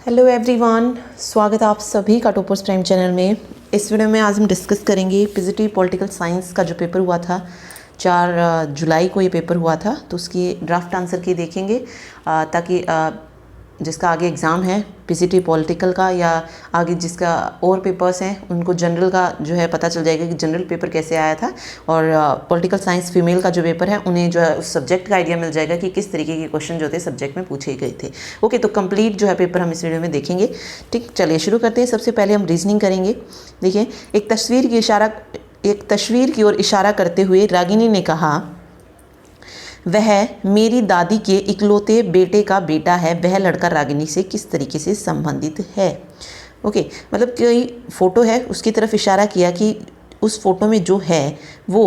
Hello everyone, स्वागत है आप सभी का टॉपर्स प्राइम चैनल में। इस वीडियो में आज हम डिस्कस करेंगे पीजीटी पॉलिटिकल साइंस का जो पेपर हुआ था 4 जुलाई को ये पेपर हुआ था, तो उसकी ड्राफ्ट आंसर की देखेंगे ताकि जिसका आगे एग्ज़ाम है पीजीटी पॉलिटिकल का या आगे जिसका और पेपर्स हैं उनको जनरल का जो है पता चल जाएगा कि जनरल पेपर कैसे आया था, और पॉलिटिकल साइंस फीमेल का जो पेपर है उन्हें जो है उस सब्जेक्ट का आइडिया मिल जाएगा कि किस तरीके के क्वेश्चन जो थे सब्जेक्ट में पूछे गए थे। ओके, तो कंप्लीट जो है पेपर हम इस वीडियो में देखेंगे। ठीक, चलिए शुरू करते हैं। सबसे पहले हम रीजनिंग करेंगे। देखिए, एक तस्वीर की ओर इशारा करते हुए रागिनी ने कहा, वह मेरी दादी के इकलौते बेटे का बेटा है। वह लड़का रागिनी से किस तरीके से संबंधित है। ओके, मतलब कोई फ़ोटो है उसकी तरफ इशारा किया कि उस फोटो में जो है वो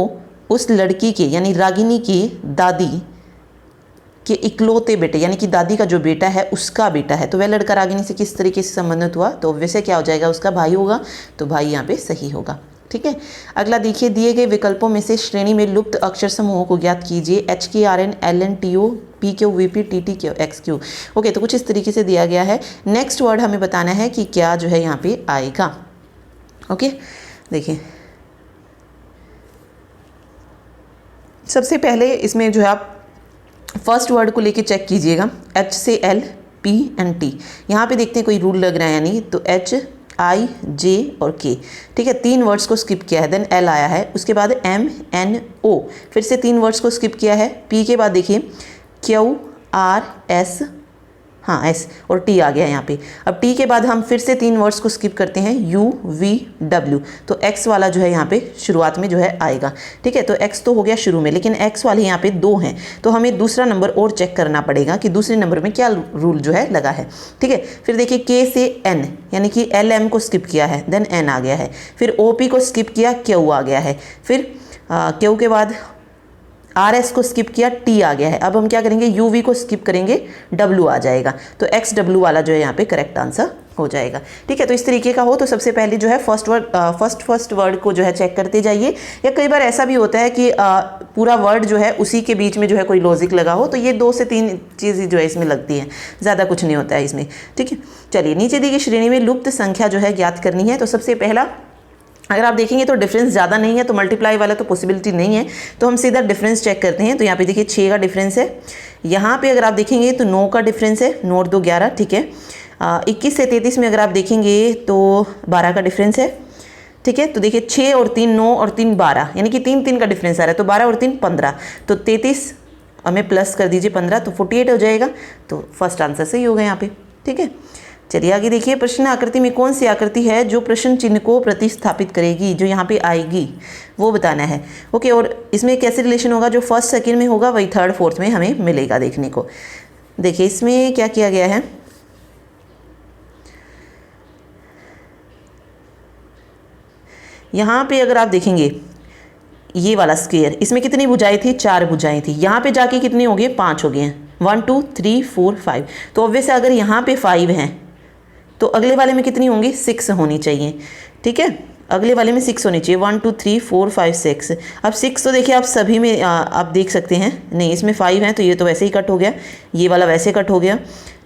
उस लड़की के यानी रागिनी की दादी के इकलौते बेटे यानी कि दादी का जो बेटा है उसका बेटा है। तो वह लड़का रागिनी से किस तरीके से संबंधित हुआ, तो वैसे क्या हो जाएगा, उसका भाई होगा। तो भाई यहाँ पे सही होगा। ठीक है, अगला देखिए, दिए गए विकल्पों में से श्रेणी में लुप्त अक्षर समूहों को ज्ञात कीजिए। HKRN LN TO PQ VP TT XQ। Okay, तो कुछ इस तरीके से दिया गया है। नेक्स्ट वर्ड हमें बताना है कि क्या जो है यहाँ पे आएगा। ओके, देखिए सबसे पहले इसमें जो है आप फर्स्ट वर्ड को लेके चेक कीजिएगा। H से L P and T। यहाँ पे देखते हैं कोई रूल लग रहा है यानी, तो H I J और K। ठीक है, 3 वर्ड्स को स्किप किया है। देन L आया है, उसके बाद M N O, फिर से 3 वर्ड्स को स्किप किया है। P के बाद देखिए Q R S, हाँ S और T आ गया यहाँ पे। अब T के बाद हम फिर से 3 वर्ड्स को स्किप करते हैं, U V W। तो X वाला जो है यहाँ पे शुरुआत में जो है आएगा। ठीक है, तो X तो हो गया शुरू में, लेकिन X वाले यहाँ पे 2 हैं, तो हमें दूसरा नंबर और चेक करना पड़ेगा कि दूसरे नंबर में क्या रूल जो है लगा है। ठीक है, फिर देखिए K से N यानी कि LM को स्किप किया है, देन N आ गया है। फिर OP को स्किप किया, Q आ गया है। फिर Q के बाद RS को स्किप किया, T आ गया है। अब हम क्या करेंगे, UV को स्किप करेंगे, W आ जाएगा। तो XW वाला जो है यहाँ पे करेक्ट आंसर हो जाएगा। ठीक है, तो इस तरीके का हो तो सबसे पहले जो है फर्स्ट वर्ड को जो है चेक करते जाइए। या कई बार ऐसा भी होता है कि पूरा वर्ड जो है उसी के बीच में जो है कोई लॉजिक लगा हो, तो ये 2 से 3 चीज़ जो है इसमें लगती हैं, ज़्यादा कुछ नहीं होता है इसमें। ठीक है, चलिए नीचे दी गई श्रेणी में लुप्त संख्या जो है ज्ञात करनी है। तो सबसे पहला, अगर आप देखेंगे तो डिफरेंस ज़्यादा नहीं है, तो मल्टीप्लाई वाला तो पॉसिबिलिटी नहीं है, तो हम सीधा डिफरेंस चेक करते हैं। तो यहाँ पे देखिए 6 का डिफरेंस है। यहाँ पे अगर आप देखेंगे तो 9 का डिफरेंस है, 9 और 2 11। ठीक है, 21 से 33 में अगर आप देखेंगे तो 12 का डिफरेंस है। ठीक है, तो देखिए 6 और 3 9 और 3 12 यानी कि 3 का डिफरेंस आ रहा है। तो 12 और 3 15, तो 33 हमें प्लस कर दीजिए 15, तो 48 हो जाएगा। तो फर्स्ट आंसर सही होगा यहाँ पे। ठीक है, चलिए आगे देखिए, प्रश्न आकृति में कौन सी आकृति है जो प्रश्न चिन्ह को प्रतिस्थापित करेगी, जो यहाँ पे आएगी वो बताना है। ओके, और इसमें कैसे रिलेशन होगा, जो फर्स्ट सेकंड में होगा वही थर्ड फोर्थ में हमें मिलेगा देखने को। देखिए इसमें क्या किया गया है, यहाँ पे अगर आप देखेंगे ये वाला स्क्वायर, इसमें कितनी भुजाएं थी, 4 भुजाएं थी। यहाँ पे जाके कितनी हो गई, 5 हो गए हैं। 1 2 3 4 5। तो ऑब्वियस अगर यहाँ पे 5 हैं तो अगले वाले में कितनी होंगी, 6 होनी चाहिए। ठीक है, अगले वाले में 6 होनी चाहिए। 1 2 3 4 5 6। अब 6 तो देखिए आप सभी में आप देख सकते हैं, नहीं इसमें 5 हैं तो ये तो वैसे ही कट हो गया, ये वाला वैसे कट हो गया।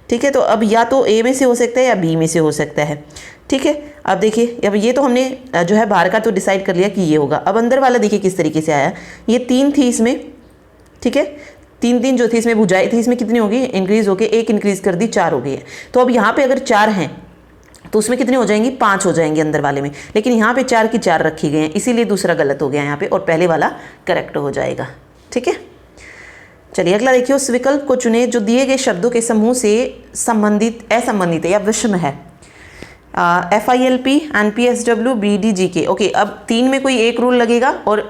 ठीक है, तो अब या तो A में से हो सकता है या B में से हो सकता है। ठीक है, अब देखिए अब ये तो हमने जो है बाहर का तो डिसाइड कर लिया कि ये होगा। अब अंदर वाला देखिए किस तरीके से आया, ये 3 थी इसमें। ठीक है, 3 जो थी इसमें भुजाएं थी, इसमें कितनी होगी, इंक्रीज होके 1 इंक्रीज कर दी, 4 हो गई है। तो अब यहाँ पे अगर 4 हैं तो उसमें कितने हो जाएंगी, 5 हो जाएंगे अंदर वाले में, लेकिन यहाँ पे 4 की 4 रखी गई हैं, इसीलिए दूसरा गलत हो गया यहाँ पे और पहले वाला करेक्ट हो जाएगा। ठीक है, चलिए अगला देखिए, उस विकल्प को चुने जो दिए गए शब्दों के समूह से संबंधित असंबंधित है या विषम है। FILP NPSW BDGK। ओके, अब 3 में कोई एक रूल लगेगा और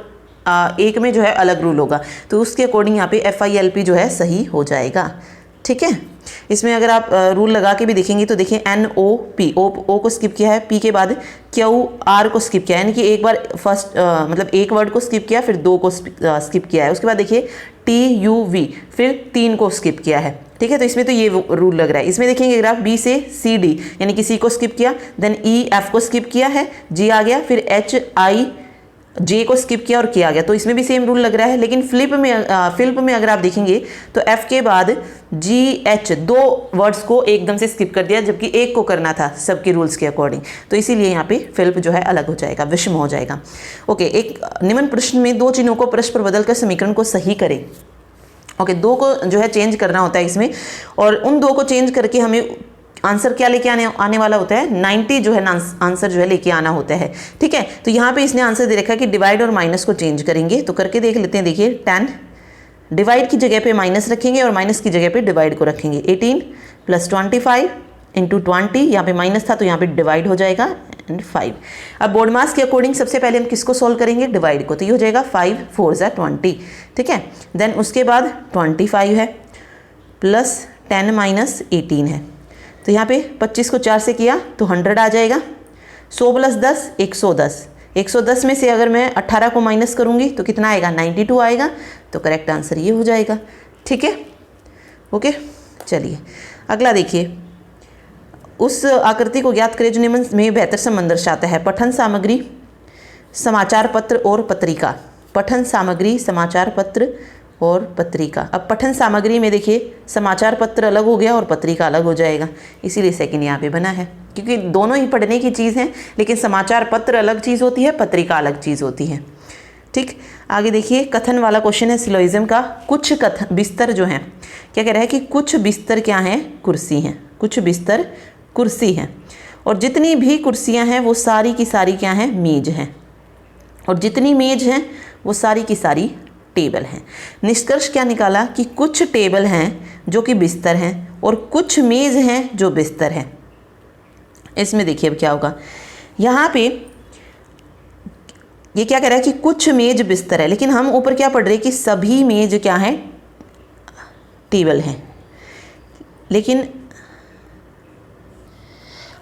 1 में जो है अलग रूल होगा, तो उसके अकॉर्डिंग यहाँ पे FILP जो है सही हो जाएगा। ठीक है, इसमें अगर आप रूल लगा के भी देखेंगे तो देखिए NOP, O को स्किप किया है, P के बाद QR को स्किप किया है, यानी कि एक बार फर्स्ट मतलब एक वर्ड को स्किप किया, फिर 2 को स्किप किया है। उसके बाद देखिए TUV, फिर 3 को स्किप किया है। ठीक है, तो इसमें तो ये रूल लग रहा है। इसमें देखेंगे ग्राफ B से CD यानी कि C को स्किप किया, देन EF को स्किप किया है, G आ गया, फिर HI जे को स्किप किया और के आ गया, तो इसमें भी सेम रूल लग रहा है। लेकिन फिलिप में अगर आप देखेंगे तो एफ के बाद जी एच, 2 वर्ड्स को एकदम से स्किप कर दिया, जबकि एक को करना था सबके रूल्स के अकॉर्डिंग, तो इसीलिए यहाँ पे फिलिप जो है अलग हो जाएगा, विषम हो जाएगा। ओके, एक निम्न प्रश्न में 2 चिन्हों को परस्पर बदलकर समीकरण को सही करें। ओके, 2 को जो है चेंज करना होता है इसमें, और उन 2 को चेंज करके हमें आंसर क्या लेके आने वाला होता है, 90 जो है आंसर जो है लेके आना होता है। ठीक है, तो यहाँ पे इसने आंसर दे रखा है कि डिवाइड और माइनस को चेंज करेंगे, तो करके देख लेते हैं। देखिए 10 डिवाइड की जगह पे माइनस रखेंगे और माइनस की जगह पे डिवाइड को रखेंगे। 18 + 25 × 20, यहाँ पे माइनस था तो यहाँ पे डिवाइड हो जाएगा एंड 5। अब बोर्ड मास के अकॉर्डिंग सबसे पहले हम किसको सोल्व करेंगे, डिवाइड को, तो ये हो जाएगा 5 4 × 20। ठीक है, देन उसके बाद 25 है प्लस 10 - 18 है, तो यहाँ पे 25 को 4 से किया तो 100 आ जाएगा। 100 + 10 110, 110 में से अगर मैं 18 को माइनस करूँगी तो कितना आएगा, 92 आएगा, तो करेक्ट आंसर ये हो जाएगा। ठीक है, ओके, चलिए अगला देखिए। उस आकृति को ज्ञात करें जो निम्न में बेहतर संबंध दर्शाता है। पठन सामग्री, समाचार पत्र और पत्रिका। पठन सामग्री, समाचार पत्र और पत्रिका। अब पठन सामग्री में देखिए समाचार पत्र अलग हो गया और पत्रिका अलग हो जाएगा, इसीलिए सेकंड यहाँ पे बना है, क्योंकि दोनों ही पढ़ने की चीज़ हैं, लेकिन समाचार पत्र अलग चीज़ होती है, पत्रिका अलग चीज़ होती है। ठीक, आगे देखिए कथन वाला क्वेश्चन है सिलोइज्म का। कुछ कथन बिस्तर जो हैं, क्या कह रहा है कि कुछ बिस्तर क्या हैं, कुर्सी हैं, कुछ बिस्तर कुर्सी हैं, और जितनी भी कुर्सियाँ हैं वो सारी की सारी क्या हैं, मेज हैं, और जितनी मेज हैं वो सारी की सारी टेबल हैं। निष्कर्ष क्या निकाला कि कुछ टेबल हैं जो कि बिस्तर हैं और कुछ मेज हैं जो बिस्तर हैं। इसमें देखिए अब क्या होगा, यहाँ पे ये क्या कह रहा है कि कुछ मेज बिस्तर है, लेकिन हम ऊपर क्या पढ़ रहे हैं कि सभी मेज क्या है, टेबल हैं। लेकिन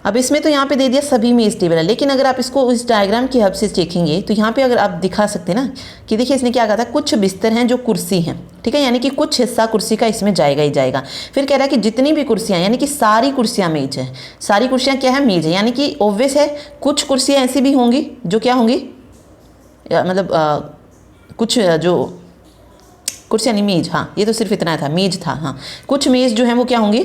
अब इसमें तो यहाँ पे दे दिया सभी मेज टेबल है, लेकिन अगर आप इसको इस डायग्राम की हेल्प से देखेंगे तो यहाँ पे अगर आप दिखा सकते हैं ना कि देखिए इसने क्या कहा था, कुछ बिस्तर हैं जो कुर्सी हैं। ठीक है, यानी कि कुछ हिस्सा कुर्सी का इसमें जाएगा ही जाएगा। फिर कह रहा है कि जितनी भी कुर्सियाँ, यानी कि सारी कुर्सियाँ मेज हैं, सारी कुर्सियाँ क्या है, मेज है, यानी कि ऑब्वियस है कुछ कुर्सियाँ ऐसी भी होंगी जो क्या होंगी, मतलब कुछ जो कुर्सियाँ नहीं, मेज, हाँ ये तो सिर्फ इतना था, मेज था, हाँ कुछ मेज जो हैं वो क्या होंगी,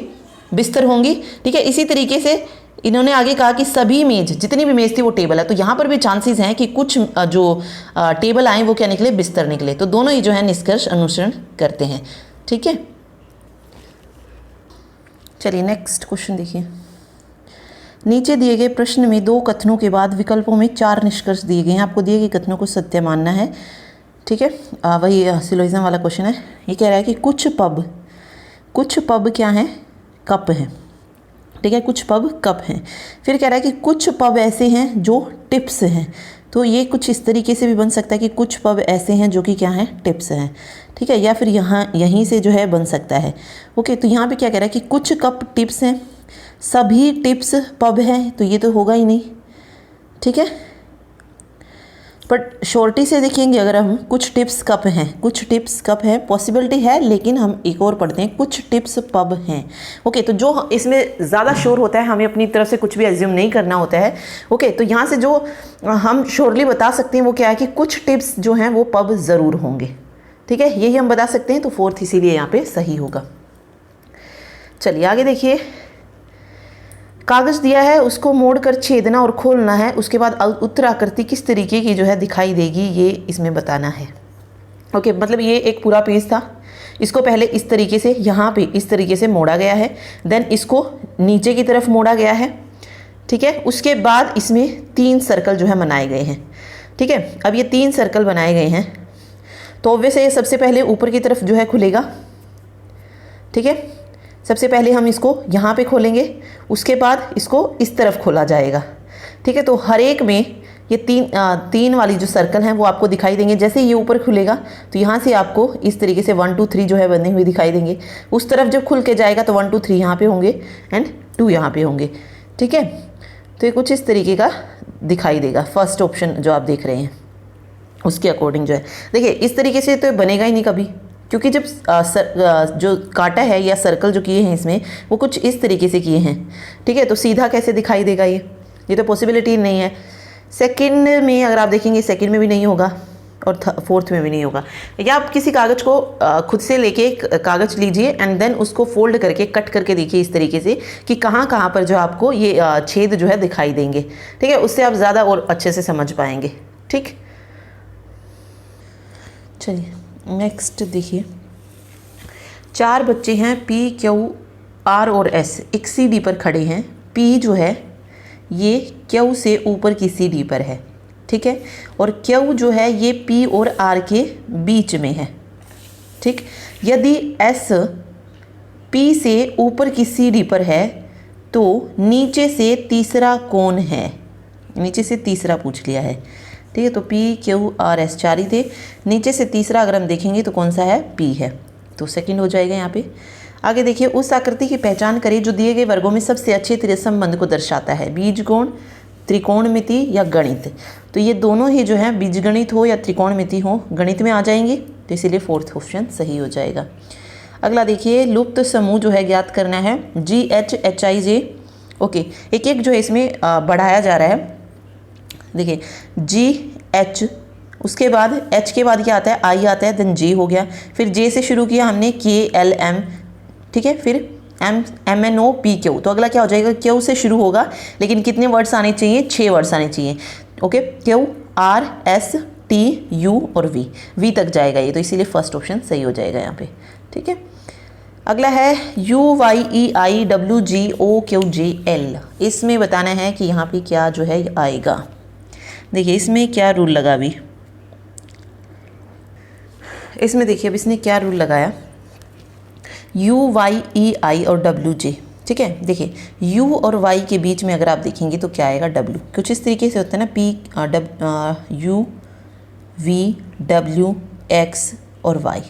बिस्तर होंगी। ठीक है, इसी तरीके से इन्होंने आगे कहा कि सभी मेज, जितनी भी मेज थी वो टेबल है, तो यहाँ पर भी चांसेस हैं कि कुछ जो टेबल आए वो क्या निकले, बिस्तर निकले। तो दोनों ही जो है निष्कर्ष अनुसरण करते हैं। ठीक है, चलिए नेक्स्ट क्वेश्चन देखिए। नीचे दिए गए प्रश्न में 2 कथनों के बाद विकल्पों में 4 निष्कर्ष दिए गए हैं। आपको दिए गए कथनों को सत्य मानना है। ठीक है, वही सिलोइज्म वाला क्वेश्चन है। ये कह रहा है कि कुछ पब क्या है, कप है। ठीक है, कुछ पब कप हैं। फिर कह रहा है कि कुछ पब ऐसे हैं जो टिप्स हैं, तो ये कुछ इस तरीके से भी बन सकता है कि कुछ पब ऐसे हैं जो कि क्या हैं, टिप्स हैं। ठीक है, या फिर यहीं से जो है बन सकता है। ओके, तो यहाँ पे क्या कह रहा है कि कुछ कप टिप्स हैं, सभी टिप्स पब हैं, तो ये तो होगा ही नहीं। ठीक है, बट शॉर्टी से देखेंगे अगर हम, कुछ टिप्स कप हैं, कुछ टिप्स कप है, पॉसिबिलिटी है, लेकिन हम एक और पढ़ते हैं, कुछ टिप्स पब हैं। ओके, तो जो इसमें ज़्यादा श्योर होता है, हमें अपनी तरफ से कुछ भी एज्यूम नहीं करना होता है। ओके, तो यहाँ से जो हम श्योरली बता सकते हैं वो क्या है कि कुछ टिप्स जो हैं वो पब ज़रूर होंगे। ठीक है, यही हम बता सकते हैं, तो 4th इसीलिए यहाँ पे सही होगा। चलिए आगे देखिए। कागज़ दिया है, उसको मोड़कर छेदना और खोलना है, उसके बाद उत्तर आकृति किस तरीके की जो है दिखाई देगी, ये इसमें बताना है। ओके, मतलब ये एक पूरा पेज था, इसको पहले इस तरीके से यहाँ पे इस तरीके से मोड़ा गया है, देन इसको नीचे की तरफ मोड़ा गया है। ठीक है, उसके बाद इसमें 3 सर्कल जो है बनाए गए हैं। ठीक है, अब ये 3 सर्कल बनाए गए हैं, तो ऑब्वियस है ये सबसे पहले ऊपर की तरफ जो है खुलेगा। ठीक है, सबसे पहले हम इसको यहाँ पे खोलेंगे, उसके बाद इसको इस तरफ खोला जाएगा। ठीक है, तो हर एक में ये तीन वाली जो सर्कल हैं वो आपको दिखाई देंगे। जैसे ये ऊपर खुलेगा तो यहाँ से आपको इस तरीके से 1 2 3 जो है बने हुए दिखाई देंगे। उस तरफ जब खुल के जाएगा तो 1 2 3 यहाँ पे होंगे एंड 2 यहाँ पे होंगे। ठीक है, तो ये कुछ इस तरीके का दिखाई देगा। फर्स्ट ऑप्शन जो आप देख रहे हैं उसके अकॉर्डिंग जो है, देखिए इस तरीके से तो बनेगा ही नहीं कभी, क्योंकि जब जो काटा है या सर्कल जो किए हैं इसमें वो कुछ इस तरीके से किए हैं। ठीक है, तो सीधा कैसे दिखाई देगा ये तो पॉसिबिलिटी नहीं है। सेकंड में अगर आप देखेंगे सेकंड में भी नहीं होगा और फोर्थ में भी नहीं होगा। या आप किसी कागज़ को खुद से लेके कागज़ लीजिए एंड देन उसको फोल्ड करके कट करके देखिए इस तरीके से कि कहाँ कहाँ पर जो आपको ये छेद जो है दिखाई देंगे, ठीक है। उससे आप ज़्यादा और अच्छे से समझ पाएंगे, ठीक। चलिए नेक्स्ट देखिए, 4 बच्चे हैं पी क्यू आर और एस एक सीढ़ी पर खड़े हैं। पी जो है ये क्यू से ऊपर की सीढ़ी पर है, ठीक है, और क्यू जो है ये पी और आर के बीच में है, ठीक। यदि एस पी से ऊपर की सीढ़ी पर है तो नीचे से तीसरा कौन है, नीचे से तीसरा पूछ लिया है, ठीक है। तो पी क्यू आर एस 4 ही थे, नीचे से तीसरा अगर हम देखेंगे तो कौन सा है, पी है, तो सेकंड हो जाएगा यहाँ पे। आगे देखिए, उस आकृति की पहचान करें जो दिए गए वर्गों में सबसे अच्छे तरह संबंध को दर्शाता है, बीजगुण, त्रिकोणमिति या गणित। तो ये दोनों ही जो है बीजगणित हो या त्रिकोणमिति हो गणित में आ जाएंगे, तो इसीलिए फोर्थ ऑप्शन सही हो जाएगा। अगला देखिए, लुप्त समूह जो है ज्ञात करना है, जी H H I J, okay, एक एक जो है इसमें बढ़ाया जा रहा है। देखिए जी एच, उसके बाद एच के बाद क्या आता है, आई आता है, देन जे हो गया, फिर जे से शुरू किया हमने के एल एम, ठीक है, फिर M N O P Q. तो अगला क्या हो जाएगा, क्यू से शुरू होगा लेकिन कितने वर्ड्स आने चाहिए, 6 वर्ड्स आने चाहिए, okay. Q R S T U और वी, वी तक जाएगा ये, तो इसीलिए फर्स्ट ऑप्शन सही हो जाएगा यहाँ पे, ठीक है। अगला है U Y E I W G O Q J L, इसमें बताना है कि यहाँ पे क्या जो है आएगा। देखिए इसमें क्या रूल लगा, अभी इसमें देखिए अब इसने क्या रूल लगाया, यू वाई ई आई और डब्ल्यू जे, ठीक है। देखिए यू और वाई के बीच में अगर आप देखेंगे तो क्या आएगा, डब्ल्यू। कुछ इस तरीके से होता है ना, P U V W x और वाई,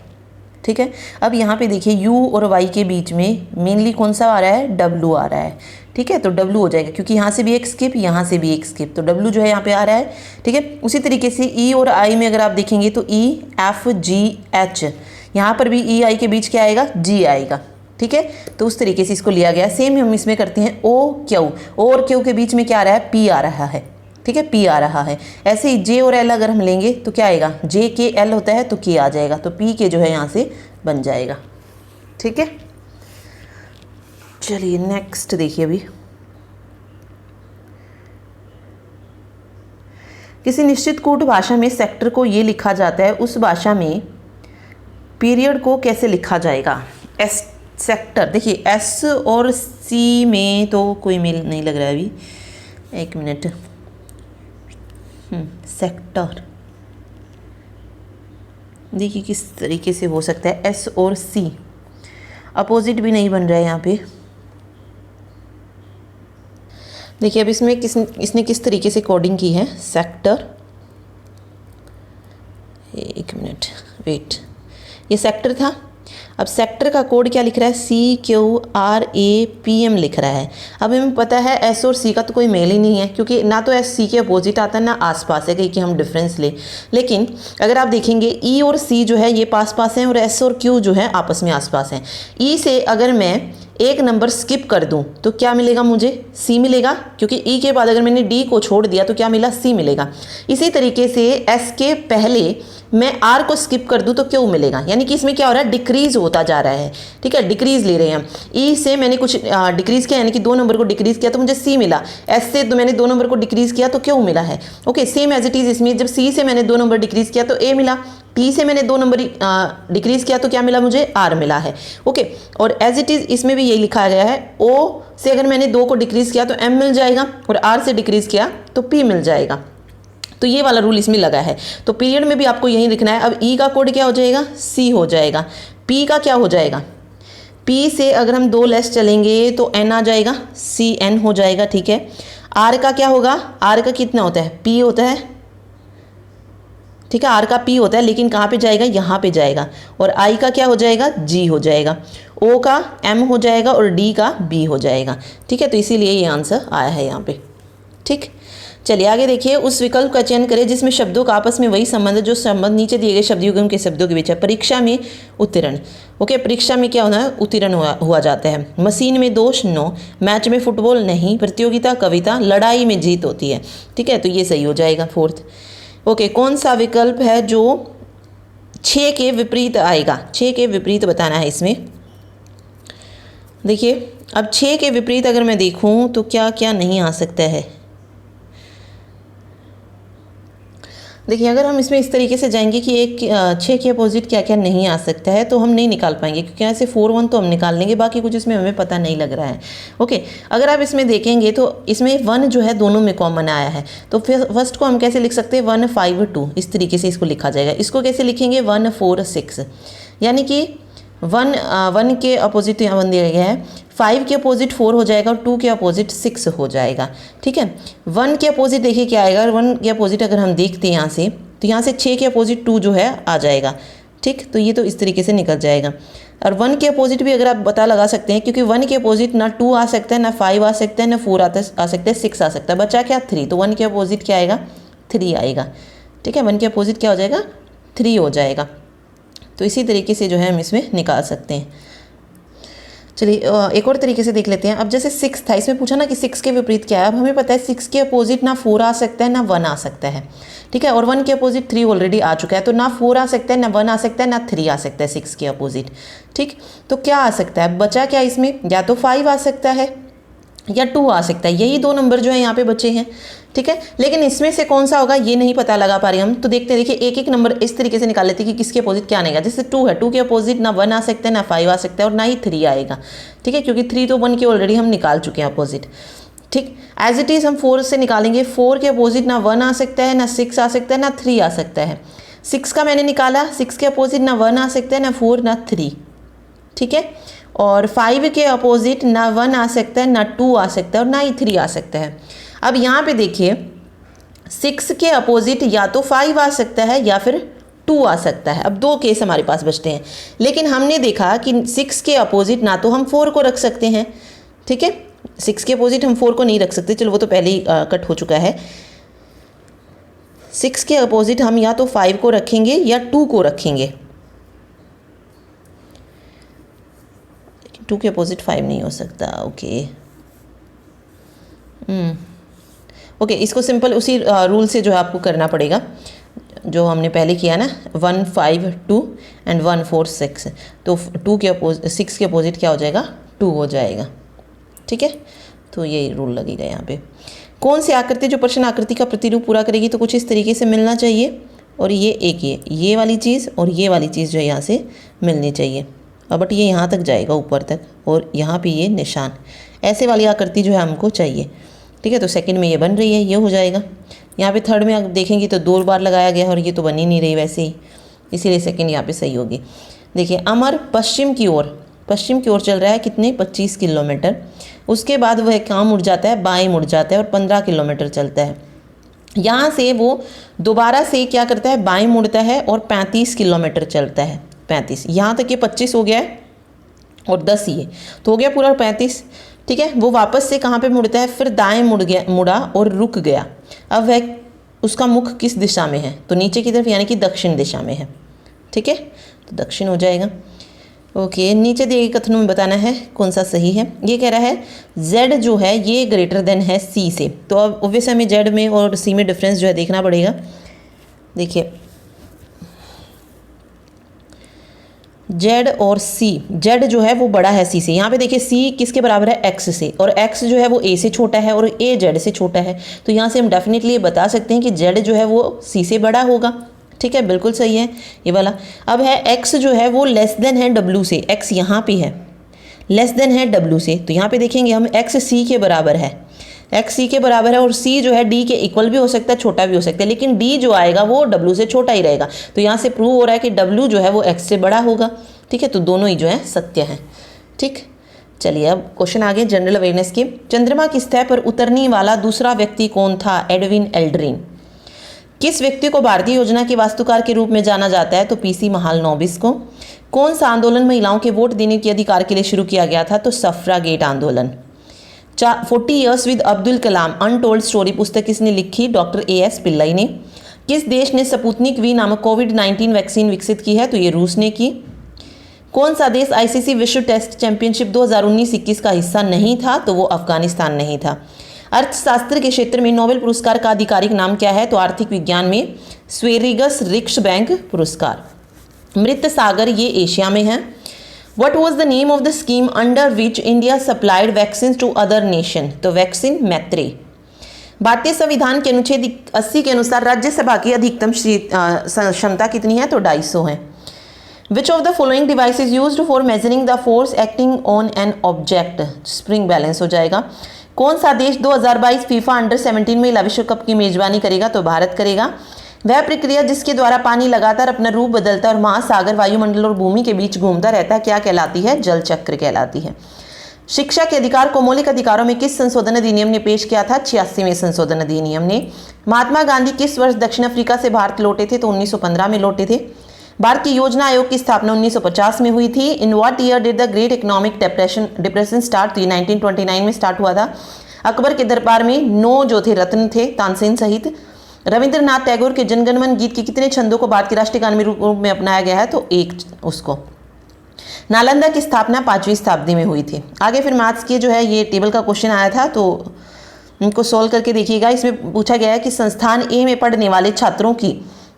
ठीक है। अब यहाँ पे देखिए यू और वाई के बीच में मेनली कौन सा आ रहा है, डब्ल्यू आ रहा है, ठीक है। तो डब्ल्यू हो जाएगा क्योंकि यहाँ से भी एक स्किप, यहाँ से भी एक स्किप, तो डब्ल्यू जो है यहाँ पे आ रहा है, ठीक है। उसी तरीके से ई और आई में अगर आप देखेंगे तो ई एफ जी एच, यहाँ पर भी ई आई के बीच क्या आएगा, जी आएगा, ठीक है। तो उस तरीके से इसको लिया गया। सेम हम इसमें करते हैं ओ क्यू, ओ और क्यू के बीच में क्या आ रहा है, पी आ रहा है, ठीक है, पी आ रहा है। ऐसे ही जे और एल अगर हम लेंगे तो क्या आएगा, जे के एल होता है तो के आ जाएगा, तो पी के जो है यहाँ से बन जाएगा, ठीक है। चलिए नेक्स्ट देखिए, अभी किसी निश्चित कूट भाषा में सेक्टर को ये लिखा जाता है, उस भाषा में पीरियड को कैसे लिखा जाएगा, एस सेक्टर। देखिए एस और सी में तो कोई मेल नहीं लग रहा है अभी, एक मिनट, सेक्टर देखिए किस तरीके से हो सकता है, एस और सी अपोजिट भी नहीं बन रहा है यहाँ पे। देखिए अब इसमें इसने किस तरीके से कोडिंग की है, सेक्टर, एक मिनट वेट, ये सेक्टर था। अब सेक्टर का कोड क्या लिख रहा है, C Q R A P M लिख रहा है। अब हमें पता है एस और सी का तो कोई मेल ही नहीं है, क्योंकि ना तो एस सी के अपोजिट आता है ना आसपास है कहीं कि हम डिफरेंस ले। लेकिन अगर आप देखेंगे ई और सी जो है ये पास पास हैं और एस और क्यू जो है आपस में आसपास हैं। ई से अगर मैं एक नंबर स्किप कर दूं तो क्या मिलेगा, मुझे सी मिलेगा, क्योंकि ई के बाद अगर मैंने डी को छोड़ दिया तो क्या मिला, सी मिलेगा। इसी तरीके से एस के पहले मैं आर को स्किप कर दूं तो क्यू मिलेगा, यानी कि इसमें क्या हो रहा है, डिक्रीज होता जा रहा है, ठीक है, डिक्रीज ले रहे हैं हम। ई से मैंने कुछ डिक्रीज किया, यानी कि 2 नंबर को डिक्रीज किया तो मुझे सी मिला। एस से तो मैंने 2 नंबर को डिक्रीज किया तो क्यू मिला है, okay. Same as it is इसमें, जब सी से मैंने 2 नंबर डिक्रीज किया तो ए मिला, टी से मैंने 2 नंबर डिक्रीज किया तो क्या मिला, मुझे आर मिला है, ओके। और एज इट इज इसमें भी यही लिखा गया है, ओ से अगर मैंने 2 को डिक्रीज किया तो एम मिल जाएगा और आर से डिक्रीज किया तो पी मिल जाएगा। तो ये वाला रूल इसमें लगा है। तो पीरियड में भी आपको यही लिखना है। अब ई का कोड क्या हो जाएगा, सी हो जाएगा। पी का क्या हो जाएगा, पी से अगर हम 2 लेस चलेंगे तो एन आ जाएगा, सी एन हो जाएगा, ठीक है। आर का क्या होगा, आर का कितना होता है, पी होता है, ठीक है, आर का पी होता है, लेकिन कहाँ पे जाएगा, यहाँ पे जाएगा। और आई का क्या हो जाएगा, जी हो जाएगा। ओ का एम हो जाएगा और डी का बी हो जाएगा, ठीक है। तो इसीलिए ये आंसर आया है यहाँ पे, ठीक। चलिए आगे देखिए, उस विकल्प का चयन करें जिसमें शब्दों का आपस में वही संबंध जो संबंध नीचे दिए गए शब्द युग्म के शब्दों के बीच है। परीक्षा में उत्तीर्ण, ओके, परीक्षा में क्या होना है, उत्तीर्ण हुआ जाता है। मशीन में दोष, नो। मैच में फुटबॉल, नहीं। प्रतियोगिता, कविता। लड़ाई में जीत होती है, ठीक है, तो ये सही हो जाएगा 4th। ओके, कौन सा विकल्प है जो 6 के विपरीत आएगा, 6 के विपरीत बताना है इसमें। देखिए अब 6 के विपरीत अगर मैं देखूं तो क्या क्या नहीं आ सकता है। देखिए अगर हम इसमें इस तरीके से जाएंगे कि 6 के अपोजिट क्या क्या नहीं आ सकता है, तो हम नहीं निकाल पाएंगे, क्योंकि ऐसे 4 1 तो हम निकाल लेंगे, बाकी कुछ इसमें हमें पता नहीं लग रहा है। ओके, अगर आप इसमें देखेंगे तो इसमें 1 जो है दोनों में कॉमन आया है, तो फिर फर्स्ट को हम कैसे लिख सकते हैं, 1 5 2, इस तरीके से इसको लिखा जाएगा। इसको कैसे लिखेंगे, 1 4 6, यानी कि 1 के अपोजिट यहाँ बन दिया गया है, 5 के अपोजिट 4 हो जाएगा और 2 के अपोजिट 6 हो जाएगा, ठीक है। 1 के अपोजिट देखिए क्या आएगा, 1 के अपोजिट अगर हम देखते हैं यहाँ से, तो यहाँ से 6 के अपोजिट 2 जो है आ जाएगा, ठीक, तो ये तो इस तरीके से निकल जाएगा। और 1 के अपोजिट भी अगर आप पता लगा सकते हैं, क्योंकि 1 के अपोजिट ना 2 आ सकता है, ना 5 आ सकता है, ना 4 आ सकता है, 6 आ सकता है, बचा क्या, 3, तो 1 के अपोजिट क्या आएगा, 3 आएगा, ठीक है। 1 के अपोजिट क्या हो जाएगा, 3 हो जाएगा। तो इसी तरीके से जो है हम इसमें निकाल सकते हैं। चलिए एक और तरीके से देख लेते हैं। अब जैसे 6 था, इसमें पूछा ना कि 6 के विपरीत क्या है। अब हमें पता है 6 के अपोजिट ना 4 आ सकता है, ना 1 आ सकता है, ठीक है, और 1 के अपोजिट 3 ऑलरेडी आ चुका है, तो ना 4 आ सकता है, ना 1 आ सकता है, ना 3 आ सकता है 6 के अपोजिट, ठीक। तो क्या आ सकता है, बचा क्या इसमें, या तो 5 आ सकता है या 2 आ सकता है, यही 2 नंबर जो है यहाँ पे बचे हैं, ठीक है। लेकिन इसमें से कौन सा होगा ये नहीं पता लगा पा रहे हम, तो देखते हैं। देखिए एक एक नंबर इस तरीके से निकाल लेते हैं कि किसके अपोजिट क्या आएगा। जैसे 2 है, 2 के अपोजिट ना 1 आ सकता है, ना 5 आ सकता है, और ना ही 3 आएगा, ठीक है, क्योंकि 3 तो 1 के ऑलरेडी हम निकाल चुके हैं अपोजिट, ठीक। एज इट इज़ हम 4 से निकालेंगे। 4 के अपोजिट ना 1 आ सकता है, ना 6 आ सकता है, ना 3 आ सकता है। 6 का मैंने निकाला, 6 के अपोजिट ना 1 आ सकता है, ना 4, ना 3, ठीक है। और 5 के अपोजिट ना 1 आ सकता है, ना 2 आ सकता है, और ना ही 3 आ सकता है। अब यहाँ पे देखिए 6 के अपोजिट या तो 5 आ सकता है या फिर 2 आ सकता है। अब 2 केस हमारे पास बचते हैं, लेकिन हमने देखा कि 6 के अपोजिट ना तो हम 4 को रख सकते हैं, ठीक है, 6 के अपोजिट हम 4 को नहीं रख सकते, चलो वो तो पहले ही कट हो चुका है। 6 के अपोजिट हम या तो 5 को रखेंगे या 2 को रखेंगे, 2 के अपोजिट 5 नहीं हो सकता, ओके। ओके, इसको सिंपल उसी रूल से जो है आपको करना पड़ेगा जो हमने पहले किया ना, 1 5 2 एंड 1 4 6, तो 6 के अपोजिट क्या हो जाएगा, 2 हो जाएगा, ठीक है। तो यही रूल लगेगा यहाँ पे। कौन सी आकृति जो प्रश्न आकृति का प्रतिरूप पूरा करेगी, तो कुछ इस तरीके से मिलना चाहिए, और ये एक ये वाली चीज़ और ये वाली चीज़ जो है यहाँ से मिलनी चाहिए। बट ये यहाँ तक जाएगा ऊपर तक, और यहाँ पे ये निशान, ऐसे वाली आकृति जो है हमको चाहिए, ठीक है। तो सेकंड में ये बन रही है, ये हो जाएगा। यहाँ पे थर्ड में आप देखेंगे तो 2 बार लगाया गया, और ये तो बन ही नहीं रही वैसे ही, इसीलिए सेकंड यहाँ पे सही होगी। देखिए अमर पश्चिम की ओर चल रहा है, कितने, 25 किलोमीटर। उसके बाद वह कहाँ मुड़ जाता है, बाएँ मुड़ जाता है, और 15 किलोमीटर चलता है। यहाँ से वो दोबारा से क्या करता है, बाएँ मुड़ता है और 35 किलोमीटर चलता है। 35, यहाँ तक ये 25 हो गया है, और 10 ये तो हो गया पूरा 35, ठीक है। वो वापस से कहाँ पे मुड़ता है, फिर दाएं मुड़ा और रुक गया। अब वह उसका मुख किस दिशा में है, तो नीचे की तरफ, यानी कि दक्षिण दिशा में है, ठीक है, तो दक्षिण हो जाएगा। ओके, नीचे दिए गए कथनों में बताना है कौन सा सही है। ये कह रहा है Z जो है ये ग्रेटर देन है C से, तो अब ऑब्वियस हमें Z में और C में डिफरेंस जो है देखना पड़ेगा। देखिए Z और C, Z जो है वो बड़ा है C से। यहाँ पे देखिए C किसके बराबर है, X से, और X जो है वो A से छोटा है और A Z से छोटा है, तो यहाँ से हम डेफिनेटली ये बता सकते हैं कि Z जो है वो C से बड़ा होगा, ठीक है, बिल्कुल सही है ये वाला। अब है X जो है वो लेस देन है W से, X यहाँ पे है लेस देन है W से, तो यहाँ पे देखेंगे हम X C के बराबर है, X C के बराबर है, और C जो है D के इक्वल भी हो सकता है, छोटा भी हो सकता है, लेकिन D जो आएगा वो W से छोटा ही रहेगा, तो यहाँ से प्रूव हो रहा है कि W जो है वो X से बड़ा होगा, ठीक है। तो दोनों ही जो है सत्य हैं, ठीक। चलिए अब क्वेश्चन आगे जनरल अवेयरनेस की। चंद्रमा की सतह पर उतरने वाला दूसरा व्यक्ति कौन था, एडविन एल्ड्रिन। किस व्यक्ति को भारतीय योजना के वास्तुकार के रूप में जाना जाता है, तो PC महालनोबिस को। कौन सा आंदोलन महिलाओं के वोट देने के अधिकार के लिए शुरू किया गया था, तो सफ्रागेट आंदोलन। 40 years with Abdul Kalam untold story पुस्तक किसने लिखी? डॉक्टर AS पिल्लाई ने। किस देश ने स्पुतनिक वी नामक कोविड-19 वैक्सीन विकसित की है? तो ये रूस ने की। कौन सा देश ICC विश्व टेस्ट चैंपियनशिप 2019-21 का हिस्सा नहीं था? तो वो अफगानिस्तान नहीं था। अर्थशास्त्र के क्षेत्र में नोबेल पुरस्कार का आधिकारिक नाम क्या है? तो आर्थिक विज्ञान में स्वेरिगस रिक्सबैंक पुरस्कार। मृत सागर ये एशिया में है। What was the name of the scheme under which India supplied vaccines to other nation? तो वैक्सीन मैत्री। भारतीय संविधान के अनुच्छेद 80 के अनुसार राज्यसभा की अधिकतम क्षमता कितनी है? तो 250 है। Which of the following device is used for measuring the force acting on an object? Spring balance हो जाएगा। कौन सा देश 2022 फीफा अंडर 17 महिला विश्व कप की मेजबानी करेगा? तो भारत करेगा। वह प्रक्रिया जिसके द्वारा पानी लगातार अपना रूप बदलता है और महासागर, वायुमंडल और भूमि के बीच घूमता रहता है, क्या कहलाती है? जल चक्र कहलाती है। शिक्षा के अधिकार को मौलिक अधिकारों में किस संशोधन अधिनियम ने पेश किया था? 86वें संशोधन अधिनियम ने। महात्मा गांधी किस वर्ष दक्षिण अफ्रीका से भारत लौटे थे? तो 1915 में लौटे थे। भारत की योजना आयोग की स्थापना 1950 में हुई थी। In what year did the great economic depression start? 1929 में स्टार्ट हुआ था। अकबर के दरबार में 9 जो थे रत्न थे तानसेन सहित। रविंद्रनाथ टैगोर के जनगणमन गीत के कितने छंदों को भारत के राष्ट्रीय गान में रूप में अपनाया गया है? तो एक उसको। नालंदा की स्थापना 5वीं शताब्दी में हुई थी। आगे फिर मैथ्स के जो है ये टेबल का क्वेश्चन आया था, तो इनको सोल्व करके देखिएगा। इसमें पूछा गया है कि संस्थान ए में पढ़ने वाले छात्रों की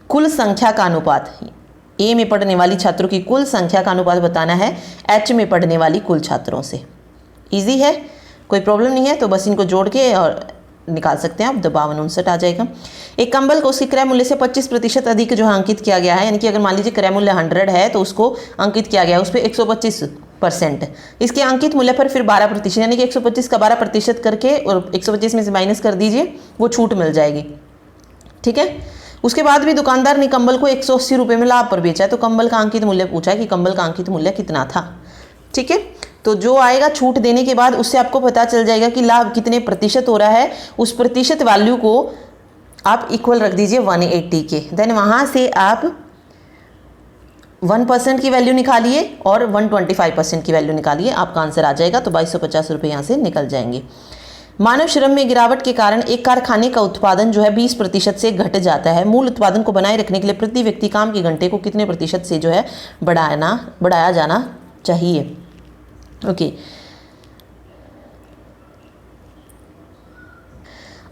कुल संख्या का अनुपात, ए में पढ़ने वाली छात्रों की कुल संख्या का अनुपात बताना है एच में पढ़ने वाली कुल छात्रों से। इजी है, कोई प्रॉब्लम नहीं है, तो बस इनको जोड़ के और निकाल सकते हैं आप। 5259 आ जाएगा। एक कंबल को उसके क्रय मूल्य से 25% अधिक जो है अंकित किया गया है, यानी कि अगर मान लीजिए क्रय मूल्य 100 है तो उसको अंकित किया गया है उस पर 125%। इसके अंकित मूल्य पर फिर 12%, यानी कि 125 का 12% करके और 125 में से माइनस कर दीजिए, वो छूट मिल जाएगी। ठीक है। उसके बाद भी दुकानदार ने कंबल को 180 रुपये में लाभ पर बेचा है, तो कंबल का अंकित मूल्य पूछा है कि कंबल का अंकित मूल्य कितना था। ठीक है, तो जो आएगा छूट देने के बाद उससे आपको पता चल जाएगा कि लाभ कितने प्रतिशत हो रहा है। उस प्रतिशत वैल्यू को आप इक्वल रख दीजिए 180 के। देन वहाँ से आप 1% की वैल्यू निकालिए और 125% की वैल्यू निकालिए, आपका आंसर आ जाएगा। तो 2250 रुपये यहाँ से निकल जाएंगे। मानव श्रम में गिरावट के कारण एक कारखाने का उत्पादन जो है 20% से घट जाता है। मूल उत्पादन को बनाए रखने के लिए प्रति व्यक्ति काम के घंटे को कितने प्रतिशत से जो है बढ़ाया जाना चाहिए? ओके,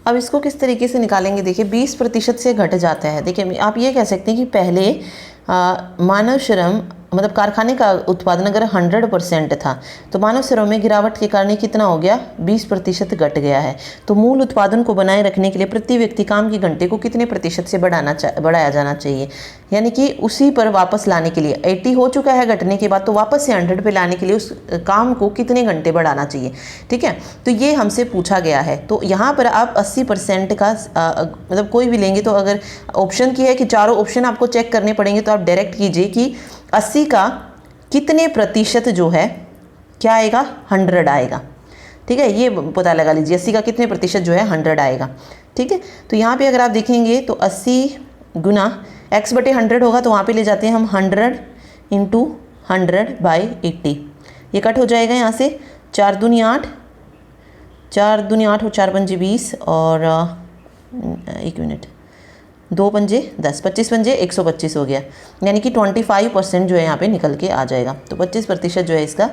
अब इसको किस तरीके से निकालेंगे? देखिए 20% से घट जाता है। देखिए आप ये कह सकते हैं कि पहले मानव श्रम मतलब कारखाने का उत्पादन अगर 100% था तो मानव श्रम में गिरावट के कारण कितना हो गया? 20% घट गया है। तो मूल उत्पादन को बनाए रखने के लिए प्रति व्यक्ति काम के घंटे को कितने प्रतिशत से बढ़ाया जाना चाहिए? यानी कि उसी पर वापस लाने के लिए 80 हो चुका है घटने के बाद, तो वापस से 100 पे लाने के लिए उस काम को कितने घंटे बढ़ाना चाहिए? ठीक है, तो ये हमसे पूछा गया है। तो यहाँ पर आप 80% का मतलब कोई भी लेंगे, तो अगर ऑप्शन की है कि चारों ऑप्शन आपको चेक करने पड़ेंगे, तो आप डायरेक्ट कीजिए कि 80 का कितने प्रतिशत जो है क्या आएगा? 100 आएगा। ठीक है, ये पता लगा लीजिए 80 का कितने प्रतिशत जो है 100 आएगा। ठीक है, तो यहाँ पे अगर आप देखेंगे तो 80 गुना x/100 होगा, तो वहाँ पे ले जाते हैं हम 100 × 100/80। ये कट हो जाएगा यहाँ से, 4 दूनी 8, 4 दूनी 8 और 4 पंजे 20 और 1 मिनट 2 पंजे 10, 25 पंजे 125 हो गया, यानी कि 25% जो है यहाँ पे निकल के आ जाएगा। तो 25% जो है इसका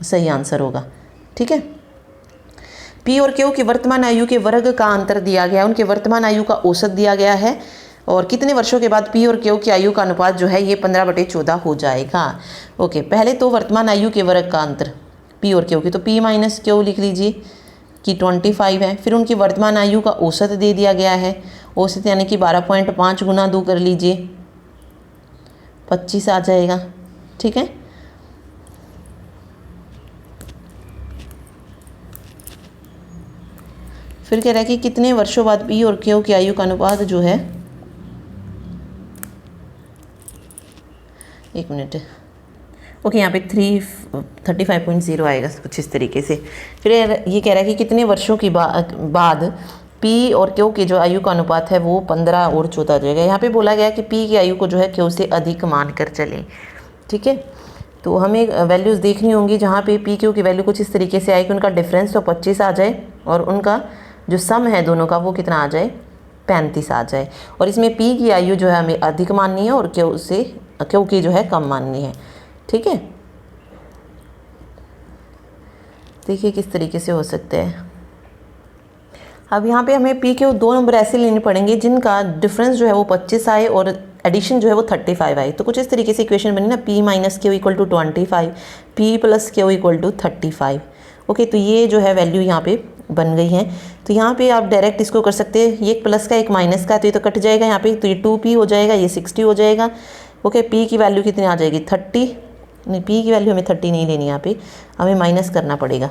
सही आंसर होगा। ठीक है, पी और क्यू की वर्तमान आयु के वर्ग का अंतर दिया गया है, उनके वर्तमान आयु का औसत दिया गया है और कितने वर्षों के बाद पी और क्यू की आयु का अनुपात जो है ये 15/14 हो जाएगा। ओके, पहले तो वर्तमान आयु के वर्ग का अंतर पी और क्यू की, तो पी माइनस क्यू लिख लीजिए कि 25 है। फिर उनकी वर्तमान आयु का औसत दे दिया गया है, औसत यानी कि 12.5 गुना 2 कर लीजिए, 25 आ जाएगा। ठीक है, फिर कह रहा है कि कितने वर्षों बाद पी और क्यू की आयु का अनुपात जो है, 1 मिनट, ओके, यहाँ पे 35.0 आएगा कुछ इस तरीके से। फिर ये कह रहा है कि कितने वर्षों की बाद पी और क्यू की जो आयु का अनुपात है वो 15 और 14 हो जाएगा। यहाँ पे बोला गया कि पी की आयु को जो है क्यू से अधिक मान कर चलें। ठीक है, तो हमें वैल्यूज़ देखनी होंगी जहाँ पे पी क्यू की वैल्यू कुछ इस तरीके से आए कि उनका डिफरेंस तो 25 आ जाए और उनका जो सम है दोनों का वो कितना आ जाए, 35 आ जाए। और इसमें पी की आयु जो है हमें अधिक माननी है और क्यू की जो है कम माननी है। ठीक है, देखिए किस तरीके से हो सकते हैं। अब यहाँ पे हमें पी के दो नंबर ऐसे लेने पड़ेंगे जिनका डिफरेंस जो है वो 25 आए और एडिशन जो है वो 35 आए। तो कुछ इस तरीके से इक्वेशन बनी ना, p minus Q equal to 25, p plus Q equal to 35। Okay, तो ये जो है वैल्यू यहाँ पे बन गई है। तो यहाँ पे आप डायरेक्ट इसको कर सकते हैं, ये एक प्लस का एक माइनस का, तो ये तो कट जाएगा यहाँ पे, तो ये 2p हो जाएगा, ये 60 हो जाएगा। ओके, p की वैल्यू कितनी आ जाएगी 30, नहीं p की वैल्यू हमें 30 नहीं लेनी, यहाँ पे हमें माइनस करना पड़ेगा।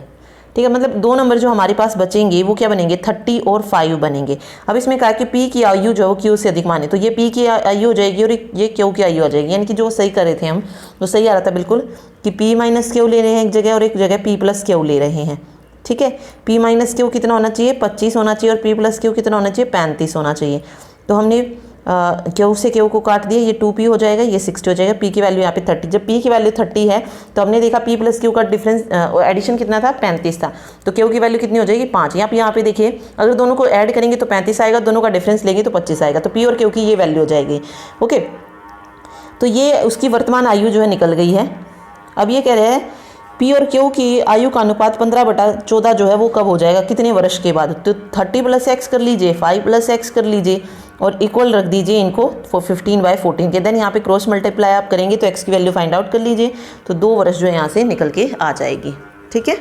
ठीक है, मतलब दो नंबर जो हमारे पास बचेंगे वो क्या बनेंगे, 30 और 5 बनेंगे। अब इसमें कहा कि p की आयु जो है क्यू से अधिक माने, तो ये p की आयु हो जाएगी और ये क्यू की आयु आ जाएगी। यानी कि जो सही कर रहे थे हम, वो सही आ रहा था बिल्कुल कि p माइनस क्यू ले रहे हैं एक जगह और एक जगह p प्लस क्यू ले रहे हैं। ठीक है, p माइनस क्यू कितना होना चाहिए, 25 होना चाहिए और p प्लस क्यू कितना होना चाहिए, 35 होना चाहिए। तो हमने क्यू से क्यू को काट दिया, ये 2p हो जाएगा, ये 60 हो जाएगा। p की वैल्यू यहाँ पे 30, जब p की वैल्यू 30 है तो हमने देखा p प्लस क्यू का डिफरेंस एडिशन कितना था, 35 था, तो क्यू की वैल्यू कितनी हो जाएगी 5। यहाँ पे देखिए अगर दोनों को ऐड करेंगे तो 35 आएगा, दोनों का डिफरेंस लेंगे तो 25 आएगा, तो p और क्यू की ये वैल्यू हो जाएगी। ओके, तो ये उसकी वर्तमान आयु जो है निकल गई है। अब ये कह रहे हैं p और q की आयु का अनुपात 15/14 जो है वो कब हो जाएगा, कितने वर्ष के बाद। तो 30 प्लस एक्स कर लीजिए, 5 प्लस एक्स कर लीजिए और इक्वल रख दीजिए इनको 15/14 के। देन यहाँ पे क्रॉस मल्टीप्लाई आप करेंगे तो x की वैल्यू फाइंड आउट कर लीजिए, तो 2 वर्ष जो है यहाँ से निकल के आ जाएगी। ठीक है,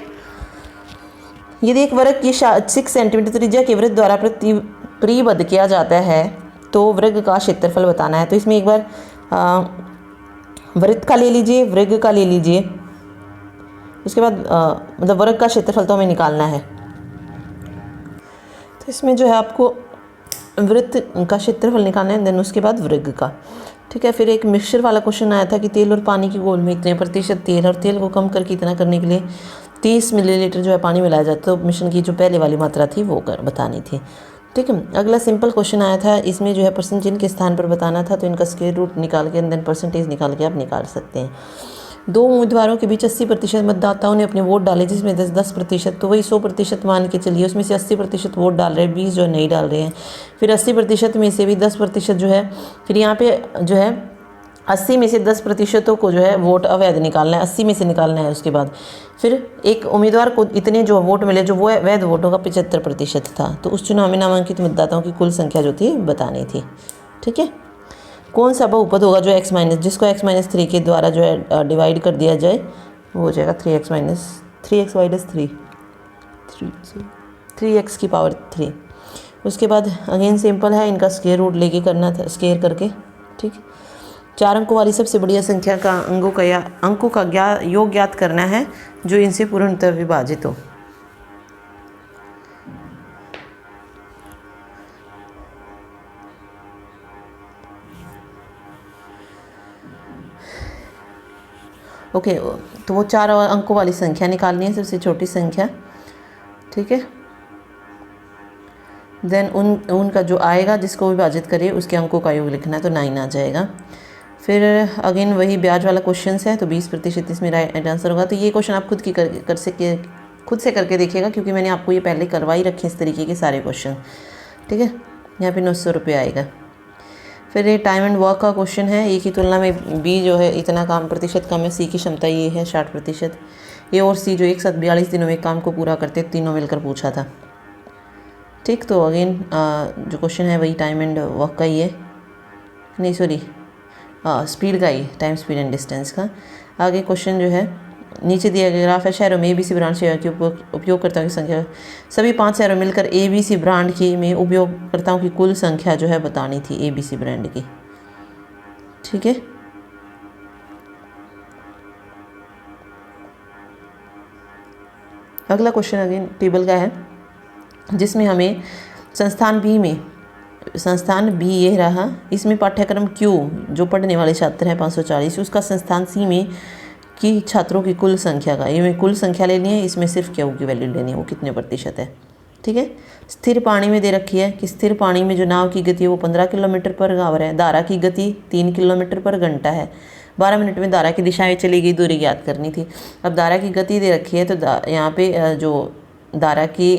यदि एक वर्ग की 6 सेंटीमीटर त्रिज्या के वृत्त द्वारा परिबद्ध किया जाता है तो वृत्त का क्षेत्रफल बताना है। तो इसमें एक बार वृत्त का ले लीजिए, वृत्त का ले लीजिए, उसके बाद मतलब वर्ग का क्षेत्रफल तो हमें निकालना है। तो इसमें जो है आपको वृत्त का क्षेत्रफल निकालना है, देन उसके बाद वर्ग का। ठीक है, फिर एक मिक्सचर वाला क्वेश्चन आया था कि तेल और पानी की घोल में इतने प्रतिशत तेल, और तेल को कम करके इतना करने के लिए 30 मिलीलीटर जो है पानी मिलाया जाता है। तो मिश्रण की जो पहले वाली मात्रा थी वो बतानी थी। ठीक है, अगला सिंपल क्वेश्चन आया था, इसमें जो है परसेंट चिन्ह के स्थान पर बताना था, तो इनका स्क्वायर रूट निकाल के देन परसेंटेज निकाल के आप निकाल सकते हैं। 2 उम्मीदवारों के बीच 80% मतदाताओं ने अपने वोट डाले, जिसमें 10% तो वही 100% मान के चलिए, उसमें से 80% वोट डाल रहे हैं, 20 जो नहीं डाल रहे हैं। फिर 80% में से भी 10% जो है, फिर यहाँ पे जो है 80 में से 10% को जो है वोट अवैध निकालना है, 80 में से निकालना है। उसके बाद फिर एक उम्मीदवार को इतने जो वोट मिले जो वो वैध वोटों का 75% था। तो उस चुनाव में नामांकित मतदाताओं की कुल संख्या जो थी बतानी थी। ठीक है, कौन सा बहुपद होगा जो x माइनस, जिसको x-3 के द्वारा जो है डिवाइड कर दिया जाए, वो हो जाएगा 3x माइनस 3x की पावर 3। उसके बाद अगेन सिंपल है, इनका स्क्वायर रूट लेके करना था, स्क्वायर करके। ठीक, 4 अंकों वाली सबसे बढ़िया संख्या का अंकों का योग ज्ञात करना है जो इनसे पूर्णतः विभाजित हो। ओके, तो वो 4 अंकों वाली संख्या निकालनी है, सबसे छोटी संख्या। ठीक है, देन उनका जो आएगा जिसको विभाजित करिए उसके अंकों का योग लिखना है, तो 9 आ जाएगा। फिर अगेन वही ब्याज वाला क्वेश्चन है, तो 20% इसमें राइट आंसर होगा। तो ये क्वेश्चन आप खुद से करके देखिएगा, क्योंकि मैंने आपको ये पहले करवाई रखे इस तरीके के सारे क्वेश्चन। ठीक है, यहाँ पे 900 रुपये आएगा। फिर ये टाइम एंड वर्क का क्वेश्चन है, ए की तुलना में बी जो है इतना काम प्रतिशत कम है, सी की क्षमता ये है 60%। ए और सी जो एक साथ 42 दिनों में काम को पूरा करते, तीनों मिलकर पूछा था। ठीक, तो अगेन जो क्वेश्चन है वही टाइम एंड वर्क का ही है, नहीं सॉरी स्पीड का ही, टाइम स्पीड एंड डिस्टेंस का। आगे क्वेश्चन जो है नीचे दिया गया ग्राफ है, शहरों में ABC ब्रांड शेयर के उपयोगकर्ताओं की संख्या, सभी 5 शहरों मिलकर ABC ब्रांड की में उपयोगकर्ताओं की कुल संख्या जो है बतानी थी ABC ब्रांड की। ठीक है, अगला क्वेश्चन अगेन टेबल का है, जिसमें हमें संस्थान बी ये रहा, इसमें पाठ्यक्रम Q जो पढ़ने वाले छात्र हैं 540, उसका संस्थान C में कि छात्रों की कुल संख्या का, ये कुल संख्या लेनी है, इसमें सिर्फ क्यू की वैल्यू लेनी है, वो कितने प्रतिशत है। ठीक है, स्थिर पानी में दे रखी है कि स्थिर पानी में जो नाव की गति है वो 15 किलोमीटर पर आवर है, धारा की गति 3 किलोमीटर पर घंटा है, 12 मिनट में धारा की दिशा में चली गई दूरी ज्ञात करनी थी। अब धारा की गति दे रखी है तो यहाँ पे जो धारा की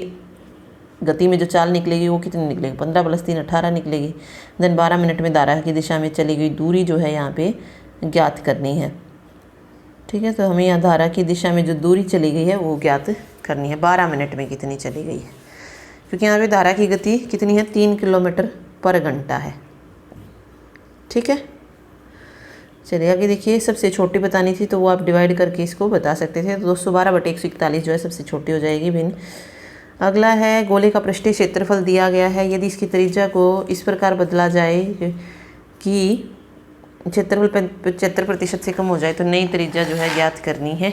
गति में जो चाल निकलेगी वो कितनी निकलेगी, 15 + 3 18 निकलेगी। देन 12 मिनट में धारा की दिशा में चली गई दूरी जो है यहाँ पे ज्ञात करनी है। ठीक है, तो हमें यहाँ धारा की दिशा में जो दूरी चली गई है वो ज्ञात करनी है, 12 मिनट में कितनी चली गई है, क्योंकि यहाँ पे धारा की गति कितनी है, 3 किलोमीटर/घंटा है। ठीक है, चलिए आगे देखिए। सबसे छोटी बतानी थी तो वो आप डिवाइड करके इसको बता सकते थे, तो 212/141 जो है सबसे छोटी हो जाएगी भिन्न। अगला है गोले का पृष्ठीय क्षेत्रफल दिया गया है, यदि इसकी त्रिज्या को इस प्रकार बदला जाए कि क्षेत्रफल 75% से कम हो जाए तो नई त्रिज्या जो है ज्ञात करनी है।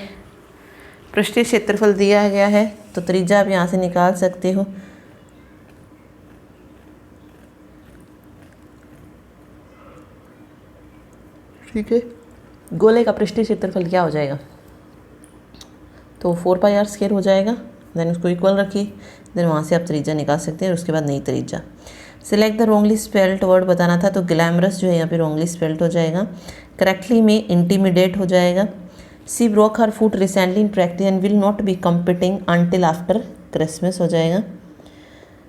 पृष्ठीय क्षेत्रफल दिया गया है तो त्रिज्या आप यहाँ से निकाल सकते हो। ठीक है, गोले का पृष्ठीय क्षेत्रफल क्या हो जाएगा, तो 4πr² हो जाएगा। देन उसको इक्वल रखिए, देन वहाँ से आप त्रिज्या निकाल सकते हैं और उसके बाद नई त्रिज्या। Select the wrongly spelled word बताना था, तो ग्लैमरस जो है यहाँ पे रॉन्गली स्पेल्ड हो जाएगा। करेक्टली में इंटीमिडेट हो जाएगा। She broke her foot recently in practice and will not be competing until after Christmas हो जाएगा।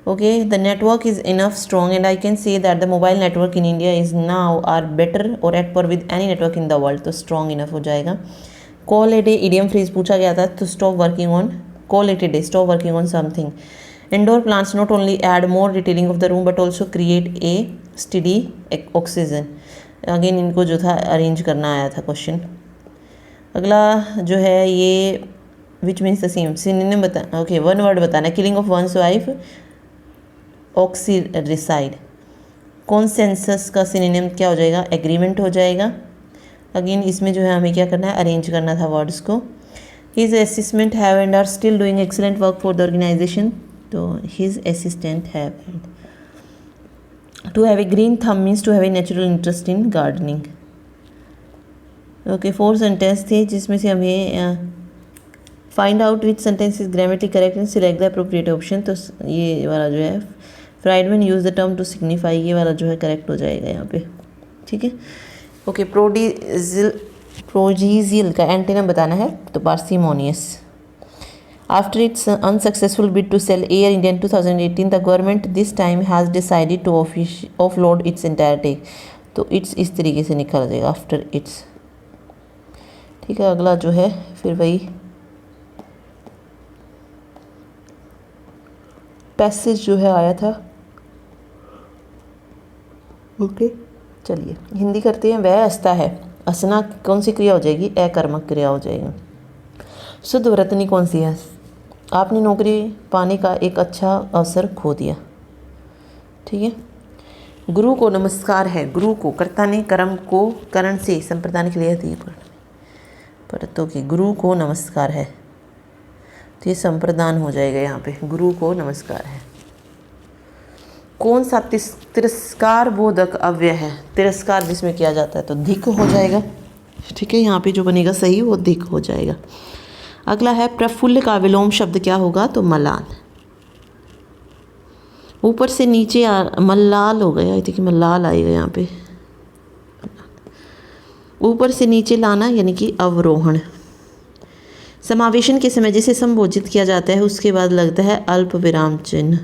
Okay, the network is enough strong and I can say that the mobile network in India is now are better or at par with any network in the world, तो strong enough हो जाएगा। Call a day idiom phrase पूछा गया था, तो stop working on, call it a day, stop working on something. Indoor plants not only add more detailing of the room but also create a study oxygen. Again इनको जो था arrange करना आया था क्वेश्चन। अगला जो है ये which means the same, synonym बता, ओके वन वर्ड बताना, killing of one's wife uxoricide. Consensus का सिनोनिम क्या हो जाएगा, एग्रीमेंट हो जाएगा। अगेन इसमें जो है हमें क्या करना है, अरेंज करना था वर्ड्स को। His assistant have and are still doing excellent work for the organisation, तो his assistant have and. To have a green thumb means to have a natural interest in gardening. Okay, 4 sentence थे जिसमें से हमें find out which sentence is grammatically correct and select the appropriate option, तो ये वाला जो है Friedman use the term to signify, ये वाला जो है करेक्ट हो जाएगा यहाँ पे। ठीक है, ओके। प्रोजीजियल का एंटीनम बताना है, तो parsimonious. After its unsuccessful bid to sell Air India in 2018 the government this time has decided to offload its entire take, तो इट्स इस तरीके से निकल जाएगा, आफ्टर इट्स। ठीक है, अगला जो है फिर वही पैसेज जो है आया था। ओके, चलिए हिंदी करते हैं। वह हंसता है, हंसना कौन सी क्रिया हो जाएगी, अकर्मक क्रिया हो जाएगी। शुद्ध वर्तनी कौन सी है, आपने नौकरी पाने का एक अच्छा अवसर खो दिया। ठीक है, गुरु को नमस्कार है, गुरु को कर्ता ने कर्म को करण से संप्रदान के लिए दी परतों की, गुरु को नमस्कार है, तो ये संप्रदान हो जाएगा यहाँ पे, गुरु को नमस्कार है। कौन सा तिरस्कार बोधक अव्यय है, तिरस्कार जिसमें किया जाता है तो धिक हो जाएगा। ठीक है, यहाँ पे जो बनेगा सही वो धिक हो जाएगा। अगला है प्रफुल्ल का विलोम शब्द क्या होगा, तो मलान। ऊपर से नीचे मल्लाल हो गया, देखिए मल्लाल आएगा यहाँ पे। ऊपर से नीचे लाना यानी कि अवरोहण। समावेशन के समय जिसे संबोधित किया जाता है उसके बाद लगता है अल्प विराम चिन्ह।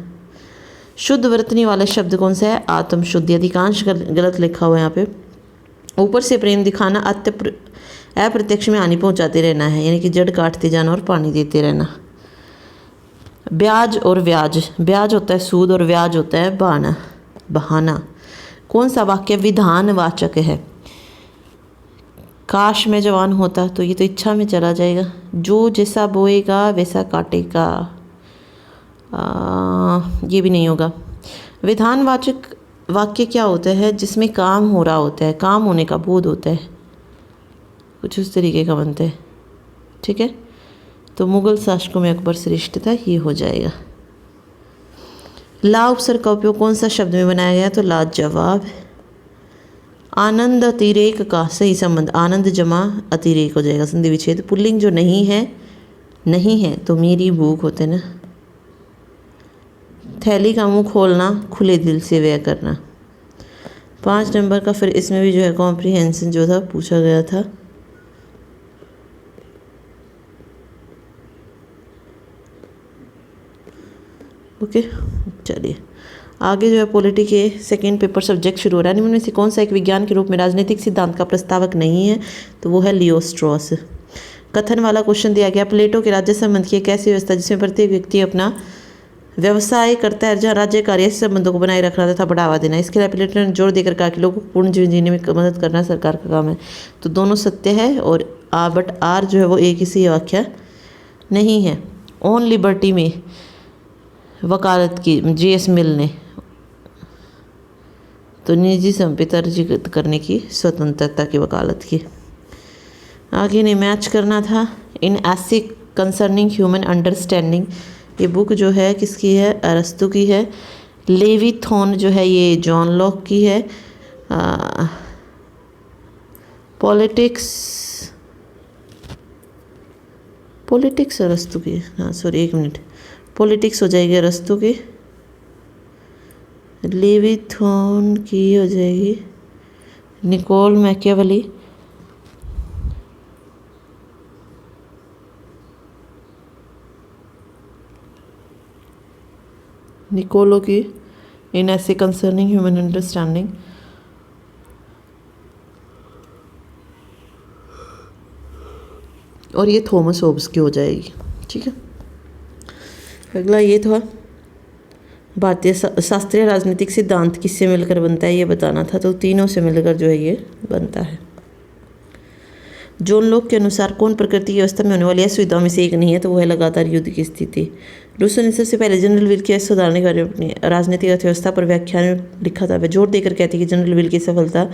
शुद्ध वर्तनी वाला शब्द कौन सा है, आत्म शुद्धि। अधिकांश गलत लिखा हुआ है यहाँ पे। ऊपर से प्रेम दिखाना, अप्रत्यक्ष में हानि पहुँचाते रहना है, यानी कि जड़ काटते जाना और पानी देते रहना। ब्याज और व्याज, ब्याज होता है सूद और व्याज होता है बहाना। कौन सा वाक्य विधानवाचक है, काश मैं जवान होता, तो ये तो इच्छा में चला जाएगा। जो जैसा बोएगा वैसा काटेगा, ये भी नहीं होगा। विधानवाचक वाक्य क्या होता है, जिसमें काम हो रहा होता है, काम होने का बोध होता है, कुछ उस तरीके का बनता है। ठीक है, तो मुगल शासकों में अकबर श्रेष्ठ था, ये हो जाएगा। ला उपसर्ग का उपयोग कौन सा शब्द में बनाया गया, तो लाजवाब। आनंद अतिरेक का सही संबंध, आनंद जमा अतिरेक हो जाएगा, संधि विच्छेद। पुल्लिंग जो नहीं है तो मेरी भूख होते ना। थैली का मुंह खोलना, खुले दिल से व्यय करना। 5 नंबर का फिर इसमें भी जो है कॉम्प्रिहेंशन जो था पूछा गया था। ओके, चलिए आगे जो है पॉलिटी के सेकेंड पेपर सब्जेक्ट शुरू हो रहा है। निम्न में से कौन सा एक विज्ञान के रूप में राजनीतिक सिद्धांत का प्रस्तावक नहीं है? तो वो है लियो स्ट्रॉस। कथन वाला क्वेश्चन दिया गया, प्लेटो के राज्य संबंध की एक ऐसी व्यवस्था जिसमें प्रत्येक व्यक्ति अपना व्यवसाय करता है, जहाँ राज्य कार्य संबंधों को बनाए रखना तथा बढ़ावा देना। इसके लिए प्लेटो ने जोर देकर कहा कि लोगों को पूर्ण जीवन जीने में मदद करना सरकार का काम है। तो दोनों सत्य है और बट आर जो है वो एक ही सही वाक्य नहीं है। ऑन लिबर्टी में वकालत की J.S. मिल ने, तो निजी संपत्ति अर्जित करने की स्वतंत्रता की वकालत की। आगे ने मैच करना था। इन एसे कंसर्निंग ह्यूमन अंडरस्टैंडिंग, ये बुक जो है किसकी है? अरस्तु की है। लेविथॉन जो है ये जॉन लॉक की है। पॉलिटिक्स अरस्तु की, हाँ सॉरी एक मिनट, पॉलिटिक्स हो जाएगी अरस्तु की, लेविथॉन की हो जाएगी निकोल मैकियावेली। निकोलो की an essay concerning human understanding. और ये थॉमस होब्स की हो जाएगी। ठीक है, अगला ये था भारतीय शास्त्रीय राजनीतिक सिद्धांत किससे मिलकर बनता है, ये बताना था। तो तीनों से मिलकर जो है ये बनता है। जॉन लॉक के अनुसार कौन प्रकृति की व्यवस्था में होने वाली असुविधाओं में से एक नहीं है? तो वो है लगातार युद्ध की स्थिति। रूसो ने सबसे पहले जनरल विल की सुधारने के बारे में अपनी राजनीतिक अर्थव्यवस्था पर व्याख्यान में लिखा था। वह जोर देकर कहती कि जनरल विल की सफलता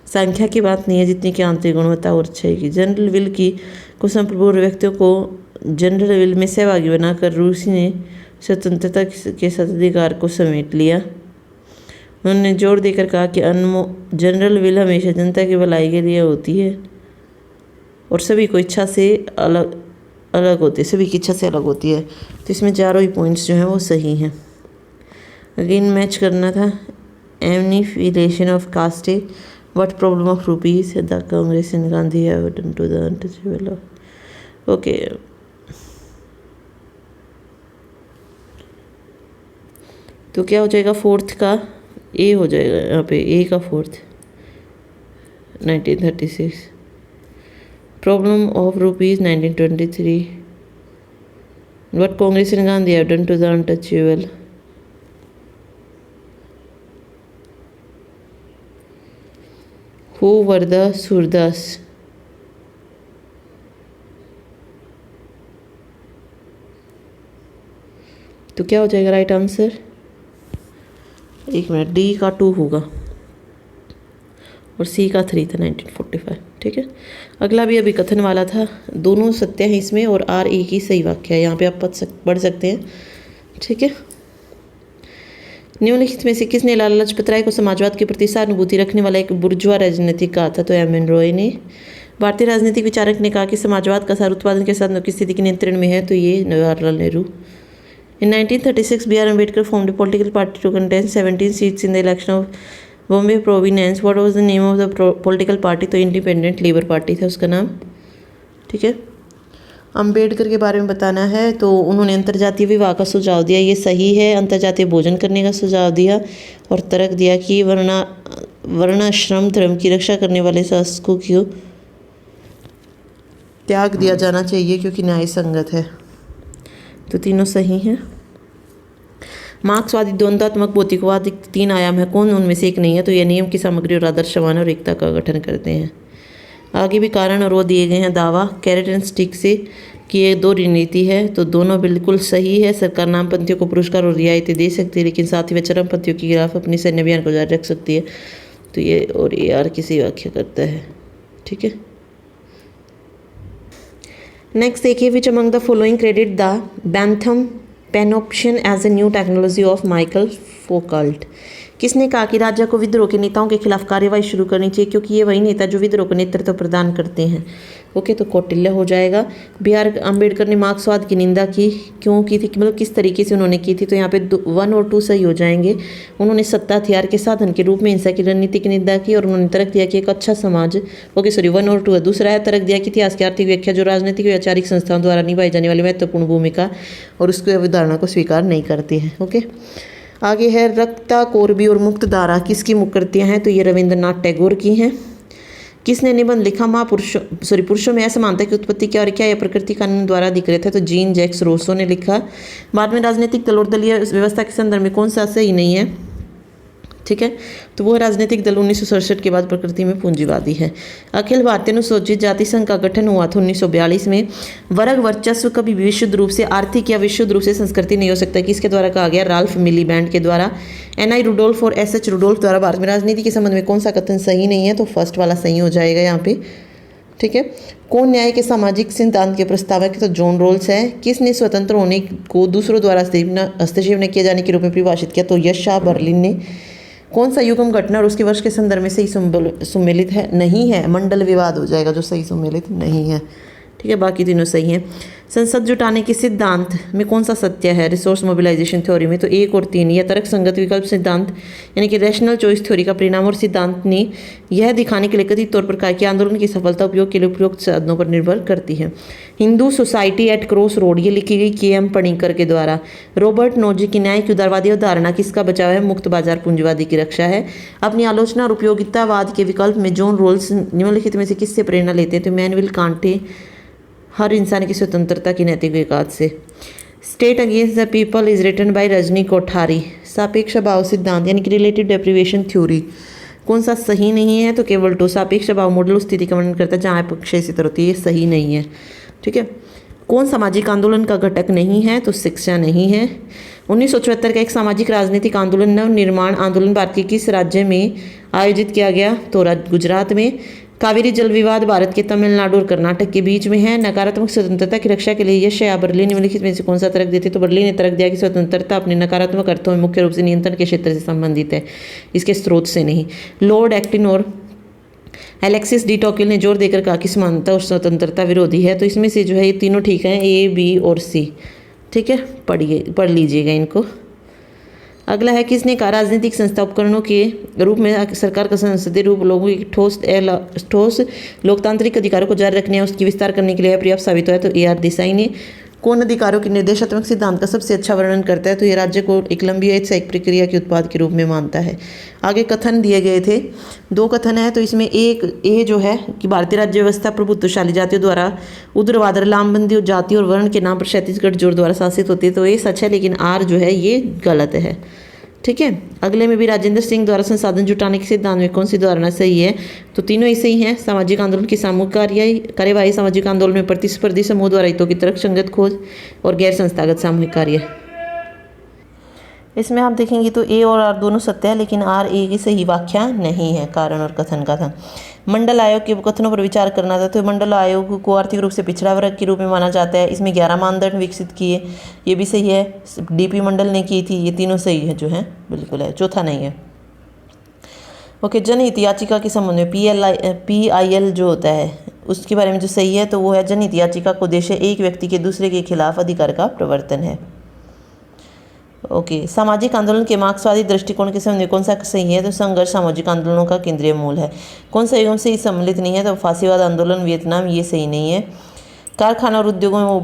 संख्या की बात नहीं है जितनी कि आंतरिक गुणवत्ता और अच्छाई की। जनरल विल की को संप्रभुत्व व्यक्तियों को जनरल विल में सहभागी बनाकर रूसी ने स्वतंत्रता के सत्ताधिकार को समेट लिया। उन्होंने जोर देकर कहा कि जनरल विल हमेशा जनता की भलाई के लिए होती है और सभी को इच्छा से अलग होती है, सभी की इच्छा से अलग होती है। तो इसमें चारों ही पॉइंट्स जो हैं वो सही हैं। अगेन मैच करना था। Annihilation of caste, what problem of rupees the Congress and Gandhi have done to the untouchable of. Okay, तो क्या हो जाएगा? फोर्थ का ए हो जाएगा, यहाँ पे ए का fourth 1936, problem of rupees 1923, what Congress and Gandhi have done to the untouchable. Who were the Surdas. तो क्या हो जाएगा राइट आंसर? एक मिनट, डी का 2 होगा और सी का 3 था 1945। ठीक है, अगला भी अभी कथन वाला था। दोनों सत्य हैं इसमें और आर एक ही सही वाक्य है, यहाँ पे आप पढ़ सकते हैं। ठीक है, निम्नलिखित में से किसने लाला लाजपत राय को समाजवाद के प्रति सहानुभूति रखने वाला एक बुर्जुआ राजनीतिक कहा था? तो एम.एन. रॉय ने। भारतीय राजनीतिक विचारक ने कहा कि समाजवाद का सार उत्पादन के साधनों की स्थिति के नियंत्रण में है। तो ये Jawaharlal Nehru. In 1936, B.R. Ambedkar formed a political party to contest 17 seats in the election of Bombay Province. What was the name of the political party? तो इंडिपेंडेंट लेबर पार्टी था उसका नाम। ठीक है, अम्बेडकर के बारे में बताना है। तो उन्होंने अंतर्जातीय विवाह का सुझाव दिया, ये सही है। अंतर्जातीय भोजन करने का सुझाव दिया और तर्क दिया कि वर्णाश्रम धर्म की रक्षा करने वाले शासकों को त्याग दिया जाना चाहिए क्योंकि न्याय संगत है। तो तीनों सही हैं। मार्क्सवादी द्वंद्वात्मक भौतिकवाद 3 आयाम है, कौन उनमें से एक नहीं है? तो ये नियम की सामग्री और आदर्श समान और एकता का गठन करते हैं। आगे भी कारण और वो दिए गए हैं। दावा कैरेट एंड स्टिक से कि ये 2 रणनीति है, तो दोनों बिल्कुल सही है। सरकार नामपंथियों को पुरस्कार और रियायतें दे सकती है, लेकिन साथ ही वह चरमपंथियों के खिलाफ अपनी सैन्य अभियान को जारी रख सकती है। तो ये और ये आर किसी व्याख्या करता है। ठीक है, नेक्स्ट देखिए, which among the following credit the Bentham panopticon as a new technology of Michel Foucault. किसने कहा कि राज्य को विद्रोह के नेताओं के खिलाफ कार्यवाही शुरू करनी चाहिए क्योंकि ये वही नेता जो विद्रोह को नेतृत्व प्रदान करते हैं। ओके, तो कौटिल्य हो जाएगा। B.R. अम्बेडकर ने मार्क्सवाद की निंदा की, क्यों की थी, मतलब किस तरीके से उन्होंने की थी, तो यहाँ पे 1 और 2 सही हो जाएंगे। उन्होंने सत्ता हथियार के साधन के रूप में हिंसा की रणनीति की निंदा की और उन्होंने तर्क दिया कि एक अच्छा समाज, 1 और 2 है। दूसरा है तर्क दिया कि इतिहास की आर्थिक व्याख्या जो राजनीतिक या आचारिक संस्थाओं द्वारा निभाई जाने वाली महत्वपूर्ण भूमिका और उसकी अवधारणा को स्वीकार नहीं करती है। ओके, आगे है रक्ता कोरबी और मुक्त धारा किसकी मुख्य कृतियाँ हैं, तो ये रविंद्रनाथ टैगोर की हैं। किसने निबंध लिखा पुरुषों में असमानता की उत्पत्ति क्या और क्या यह प्रकृति कानून द्वारा अधिकृत है, तो जीन जैक्स रूसो ने लिखा। बाद में राजनीतिक दल और दलीय व्यवस्था के संदर्भ में कौन सा सही नहीं है, ठीक है, तो वो राजनीतिक दल 1967 के बाद प्रकृति में पूंजीवादी है। अखिल भारतीय अनुसूचित जाति संघ का गठन हुआ था 1942 में। वर्ग वर्चस्व कभी भी विशुद्ध रूप से आर्थिक या विशुद्ध रूप से संस्कृति नहीं हो सकता, किसके द्वारा कहा गया, राल्फ मिलीबैंड के द्वारा। NI रुडोल्फ और SH रुडोल्फ द्वारा भारत में राजनीति के संबंध में कौन सा कथन सही नहीं है, तो फर्स्ट वाला सही हो जाएगा यहाँ पे, ठीक है। कौन न्याय के सामाजिक सिद्धांत के प्रस्तावक है, तो जॉन रोल्स है। किसने स्वतंत्र होने को दूसरों द्वारा हस्तक्षेप न किए जाने के रूप में परिभाषित किया, तो यशा बर्लिन ने। कौन सा युगम घटना और उसके वर्ष के संदर्भ में सही सुमेलित है, नहीं है, मंडल विवाद हो जाएगा जो सही सुमेलित नहीं है, ठीक है, बाकी तीनों सही हैं। संसद जुटाने के सिद्धांत में कौन सा सत्य है, रिसोर्स मोबिलाइजेशन थ्योरी में, तो 1 और 3। यह तर्क संगत विकल्प सिद्धांत यानी कि रैशनल चॉइस थ्योरी का परिणाम और सिद्धांत ने यह दिखाने के लिए कथित तौर पर कहा कि आंदोलन की सफलता उपयोग के लिए उपयुक्त साधनों पर निर्भर करती है। Hindu society at cross road, ये लिखी गई KM पणिकर के द्वारा। रॉबर्ट नोजी की न्याय की उदारवादी अवधारणा किसका बचाव है, मुक्त बाजार पूंजीवादी की रक्षा है। अपनी आलोचना और उपयोगितावाद के विकल्प में जॉन रोल्स निम्नलिखित में से किससे प्रेरणा लेते हैं, तो इमैनुएल कांटे, हर इंसान की स्वतंत्रता की नैतिक विकास से। State against the people is written by Rajni Kothari, सापेक्ष भाव सिद्धांत यानी कि रिलेटिव डेप्रिवेशन थ्योरी, कौन सा सही नहीं है, तो केवल 2। सापेक्ष भाव मॉडल उस स्थिति का वर्णन करता है जहाँ पक्ष से होती है, ये सही नहीं है, ठीक है। कौन सामाजिक आंदोलन का घटक नहीं है, तो शिक्षा नहीं है। 1974 का एक सामाजिक राजनीतिक आंदोलन नव निर्माण आंदोलन भारत के किस राज्य में आयोजित किया गया, तो गुजरात में। कावेरी जल विवाद भारत के तमिलनाडु और कर्नाटक के बीच में है। नकारात्मक स्वतंत्रता की रक्षा के लिए यशया बर्लिन निम्नलिखित में से कौन सा तर्क देते, तो बर्लिन ने तर्क दिया कि स्वतंत्रता अपने नकारात्मक अर्थों में मुख्य रूप से नियंत्रण के क्षेत्र से संबंधित है, इसके स्रोत से नहीं। लॉर्ड एक्टिन और एलेक्सिस डी टॉकिल ने जोर देकर कहा कि समानता और स्वतंत्रता विरोधी है, तो इसमें से जो है ये तीनों ठीक हैं, A, B और C, ठीक है, पढ़ लीजिएगा इनको। अगला है किसने कहा राजनीतिक संस्था उपकरणों के रूप में सरकार का संसदीय रूप लोगों की ठोस लोकतांत्रिक अधिकारों को जारी रखने या उसकी विस्तार करने के लिए पर्याप्त साबित हुआ है, तो AR देसाई ने। कौन अधिकारों के निर्देशात्मक सिद्धांत का सबसे अच्छा वर्णन करता है, तो ये राज्य को एक लंबी औत्साहिक प्रक्रिया के उत्पाद के रूप में मानता है। आगे कथन दिए गए थे, 2 कथन है, तो इसमें एक ए जो है कि भारतीय राज्य व्यवस्था प्रभुत्वशाली जातियों द्वारा उग्रवाद लामबंदी और जाति और वर्ण के नाम पर छत्तीसगढ़ जोर द्वारा शासित होती है, तो ये सच है, लेकिन R जो है ये गलत है, ठीक है। अगले में भी राजेंद्र सिंह द्वारा संसाधन जुटाने के सिद्धांत में कौन सी धारणा सही है, तो तीनों ही सही हैं। सामाजिक आंदोलन की सामूहिक कार्यवाही, सामाजिक आंदोलन में प्रतिस्पर्धी समूह द्वारा हितों की तर्कसंगत खोज और गैर संस्थागत सामूहिक कार्य। इसमें आप देखेंगे तो A और R दोनों सत्य है, लेकिन R A की सही व्याख्या नहीं है, कारण और कथन का था। मंडल आयोग के कथनों पर विचार करना था, तो मंडल आयोग को आर्थिक रूप से पिछड़ा वर्ग के रूप में माना जाता है। इसमें 11 मानदंड विकसित किए, ये भी सही है। DP मंडल ने की थी, ये तीनों सही है, जो है बिल्कुल है, चौथा नहीं है। ओके, जनहित याचिका के संबंध में PIL जो होता है उसके बारे में जो सही है, तो वो है जनहित याचिका का उद्देश्य एक व्यक्ति के दूसरे के खिलाफ अधिकार का प्रवर्तन है। ओके, सामाजिक आंदोलन के मार्क्सवादी दृष्टिकोण के संबंध में कौन सा सही है, तो संघर्ष सामाजिक आंदोलनों का केंद्रीय मूल है। कौन सा युगम से सम्मिलित नहीं है, तो फांसीवाद आंदोलन वियतनाम, ये सही नहीं है। कारखाना और उद्योगों में वो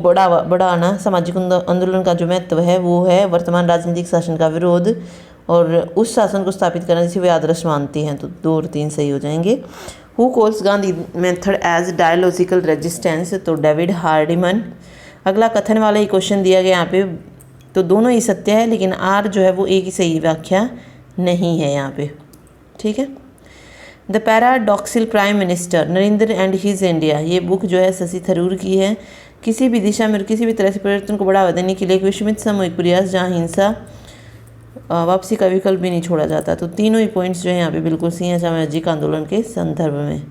बढ़ाना सामाजिक आंदोलन का जो महत्व है वो है वर्तमान राजनीतिक शासन का विरोध और उस शासन को स्थापित करना जिसे वे आदर्श मानते हैं, तो 2 और 3 सही हो जाएंगे। Who calls Gandhi method as dialogical resistance, तो डेविड हार्डिमन। अगला कथन वाला ही क्वेश्चन दिया गया यहाँ पे, तो दोनों ही सत्य है, लेकिन R जो है वो एक ही सही व्याख्या नहीं है यहाँ पे, ठीक है। The paradoxical prime minister Narendra and his India, ये बुक जो है शशि थरूर की है। किसी भी दिशा में किसी भी तरह से परिवर्तन को बढ़ावा देने के लिए एक विश्वमित सामूहिक प्रयास जहाँ हिंसा वापसी का विकल्प भी नहीं छोड़ा जाता, तो तीनों ही पॉइंट्स जो है यहाँ पे बिल्कुल सही है सामाजिक आंदोलन के संदर्भ में।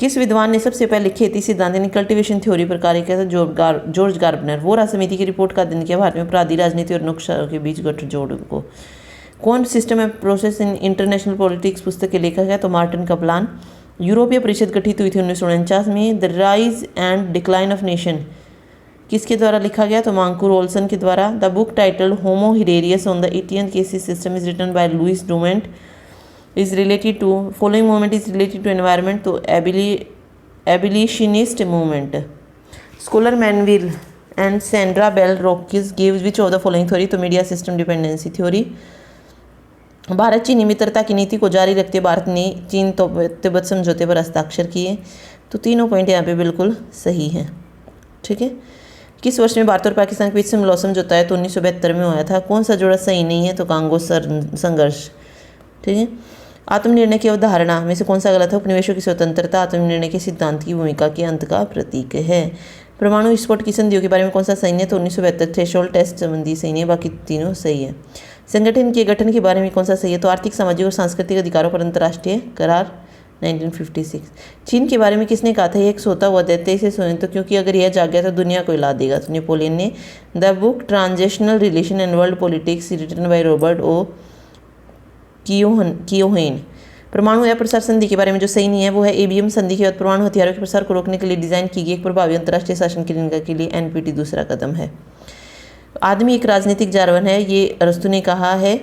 किस विद्वान ने सबसे पहले खेती सिद्धांत यानी कल्टीवेशन थ्योरी पर कार्य किया था? जॉर्ज गार्बनर। वो राज समिति की रिपोर्ट का अध्ययन किया भारत में अपराधी राजनीति और नक्शा के बीच गठजोड़ को। कौन system and process in international politics पुस्तक के लेखक है? तो मार्टिन कपलान। यूरोपीय परिषद गठित हुई थी 1949 में। The rise and decline of nation किसके द्वारा लिखा गया? तो मांकूर ओल्सन के द्वारा। The book titled Homo Hierarchicus on the एटियन caste system is written by Louis Dumont is related to following movement is related to environment तो abolitionist movement. Scholar Manville and Sandra Bell Rockies gives which of the following theory? तो media system dependency theory. Bharat चीनी मित्रता की नीति को जारी रखते भारत ने चीन तिब्बत समझौते पर हस्ताक्षर किए। तो तीनों पॉइंट यहाँ पे बिल्कुल सही हैं। ठीक है। किस वर्ष में भारत और पाकिस्तान के बीच सिमला समझौता है? तो 1972 में हुआ था। कौन सा जोड़ा सही नहीं है? तो कांगो संघर्ष। ठीक है। आत्मनिर्णय की अवधारणा में से कौन सा गलत है? उपनिवेशों की स्वतंत्रता आत्मनिर्णय के सिद्धांत की भूमिका के अंत का प्रतीक है। परमाणु विस्फोट की संधियों के बारे में कौन सा सही है? तो 1972 थ्रेशोल्ड टेस्ट संबंधी सही है, बाकी तीनों सही है। संगठन के गठन के बारे में कौन सा सही है? तो आर्थिक सामाजिक और सांस्कृतिक अधिकारों पर अंतर्राष्ट्रीय करार 1956। चीन के बारे में किसने कहा था? ये एक सोता हुआ दैत्य, इसे सोने तो क्योंकि अगर यह जाग गया तो दुनिया को हिला देगा। तो नेपोलियन ने। The book transnational relation and world politics written by Robert O Keohane. परमाणु अप्रसार संधि के बारे में जो सही नहीं है वो है एबीएम संधि के बाद परमाणु हथियारों के प्रसार को रोकने के लिए डिजाइन की गई एक प्रभावी अंतर्राष्ट्रीय शासन की निंदा के लिए एनपीटी दूसरा कदम है। आदमी एक राजनीतिक जानवर है, ये अरस्तु ने कहा है।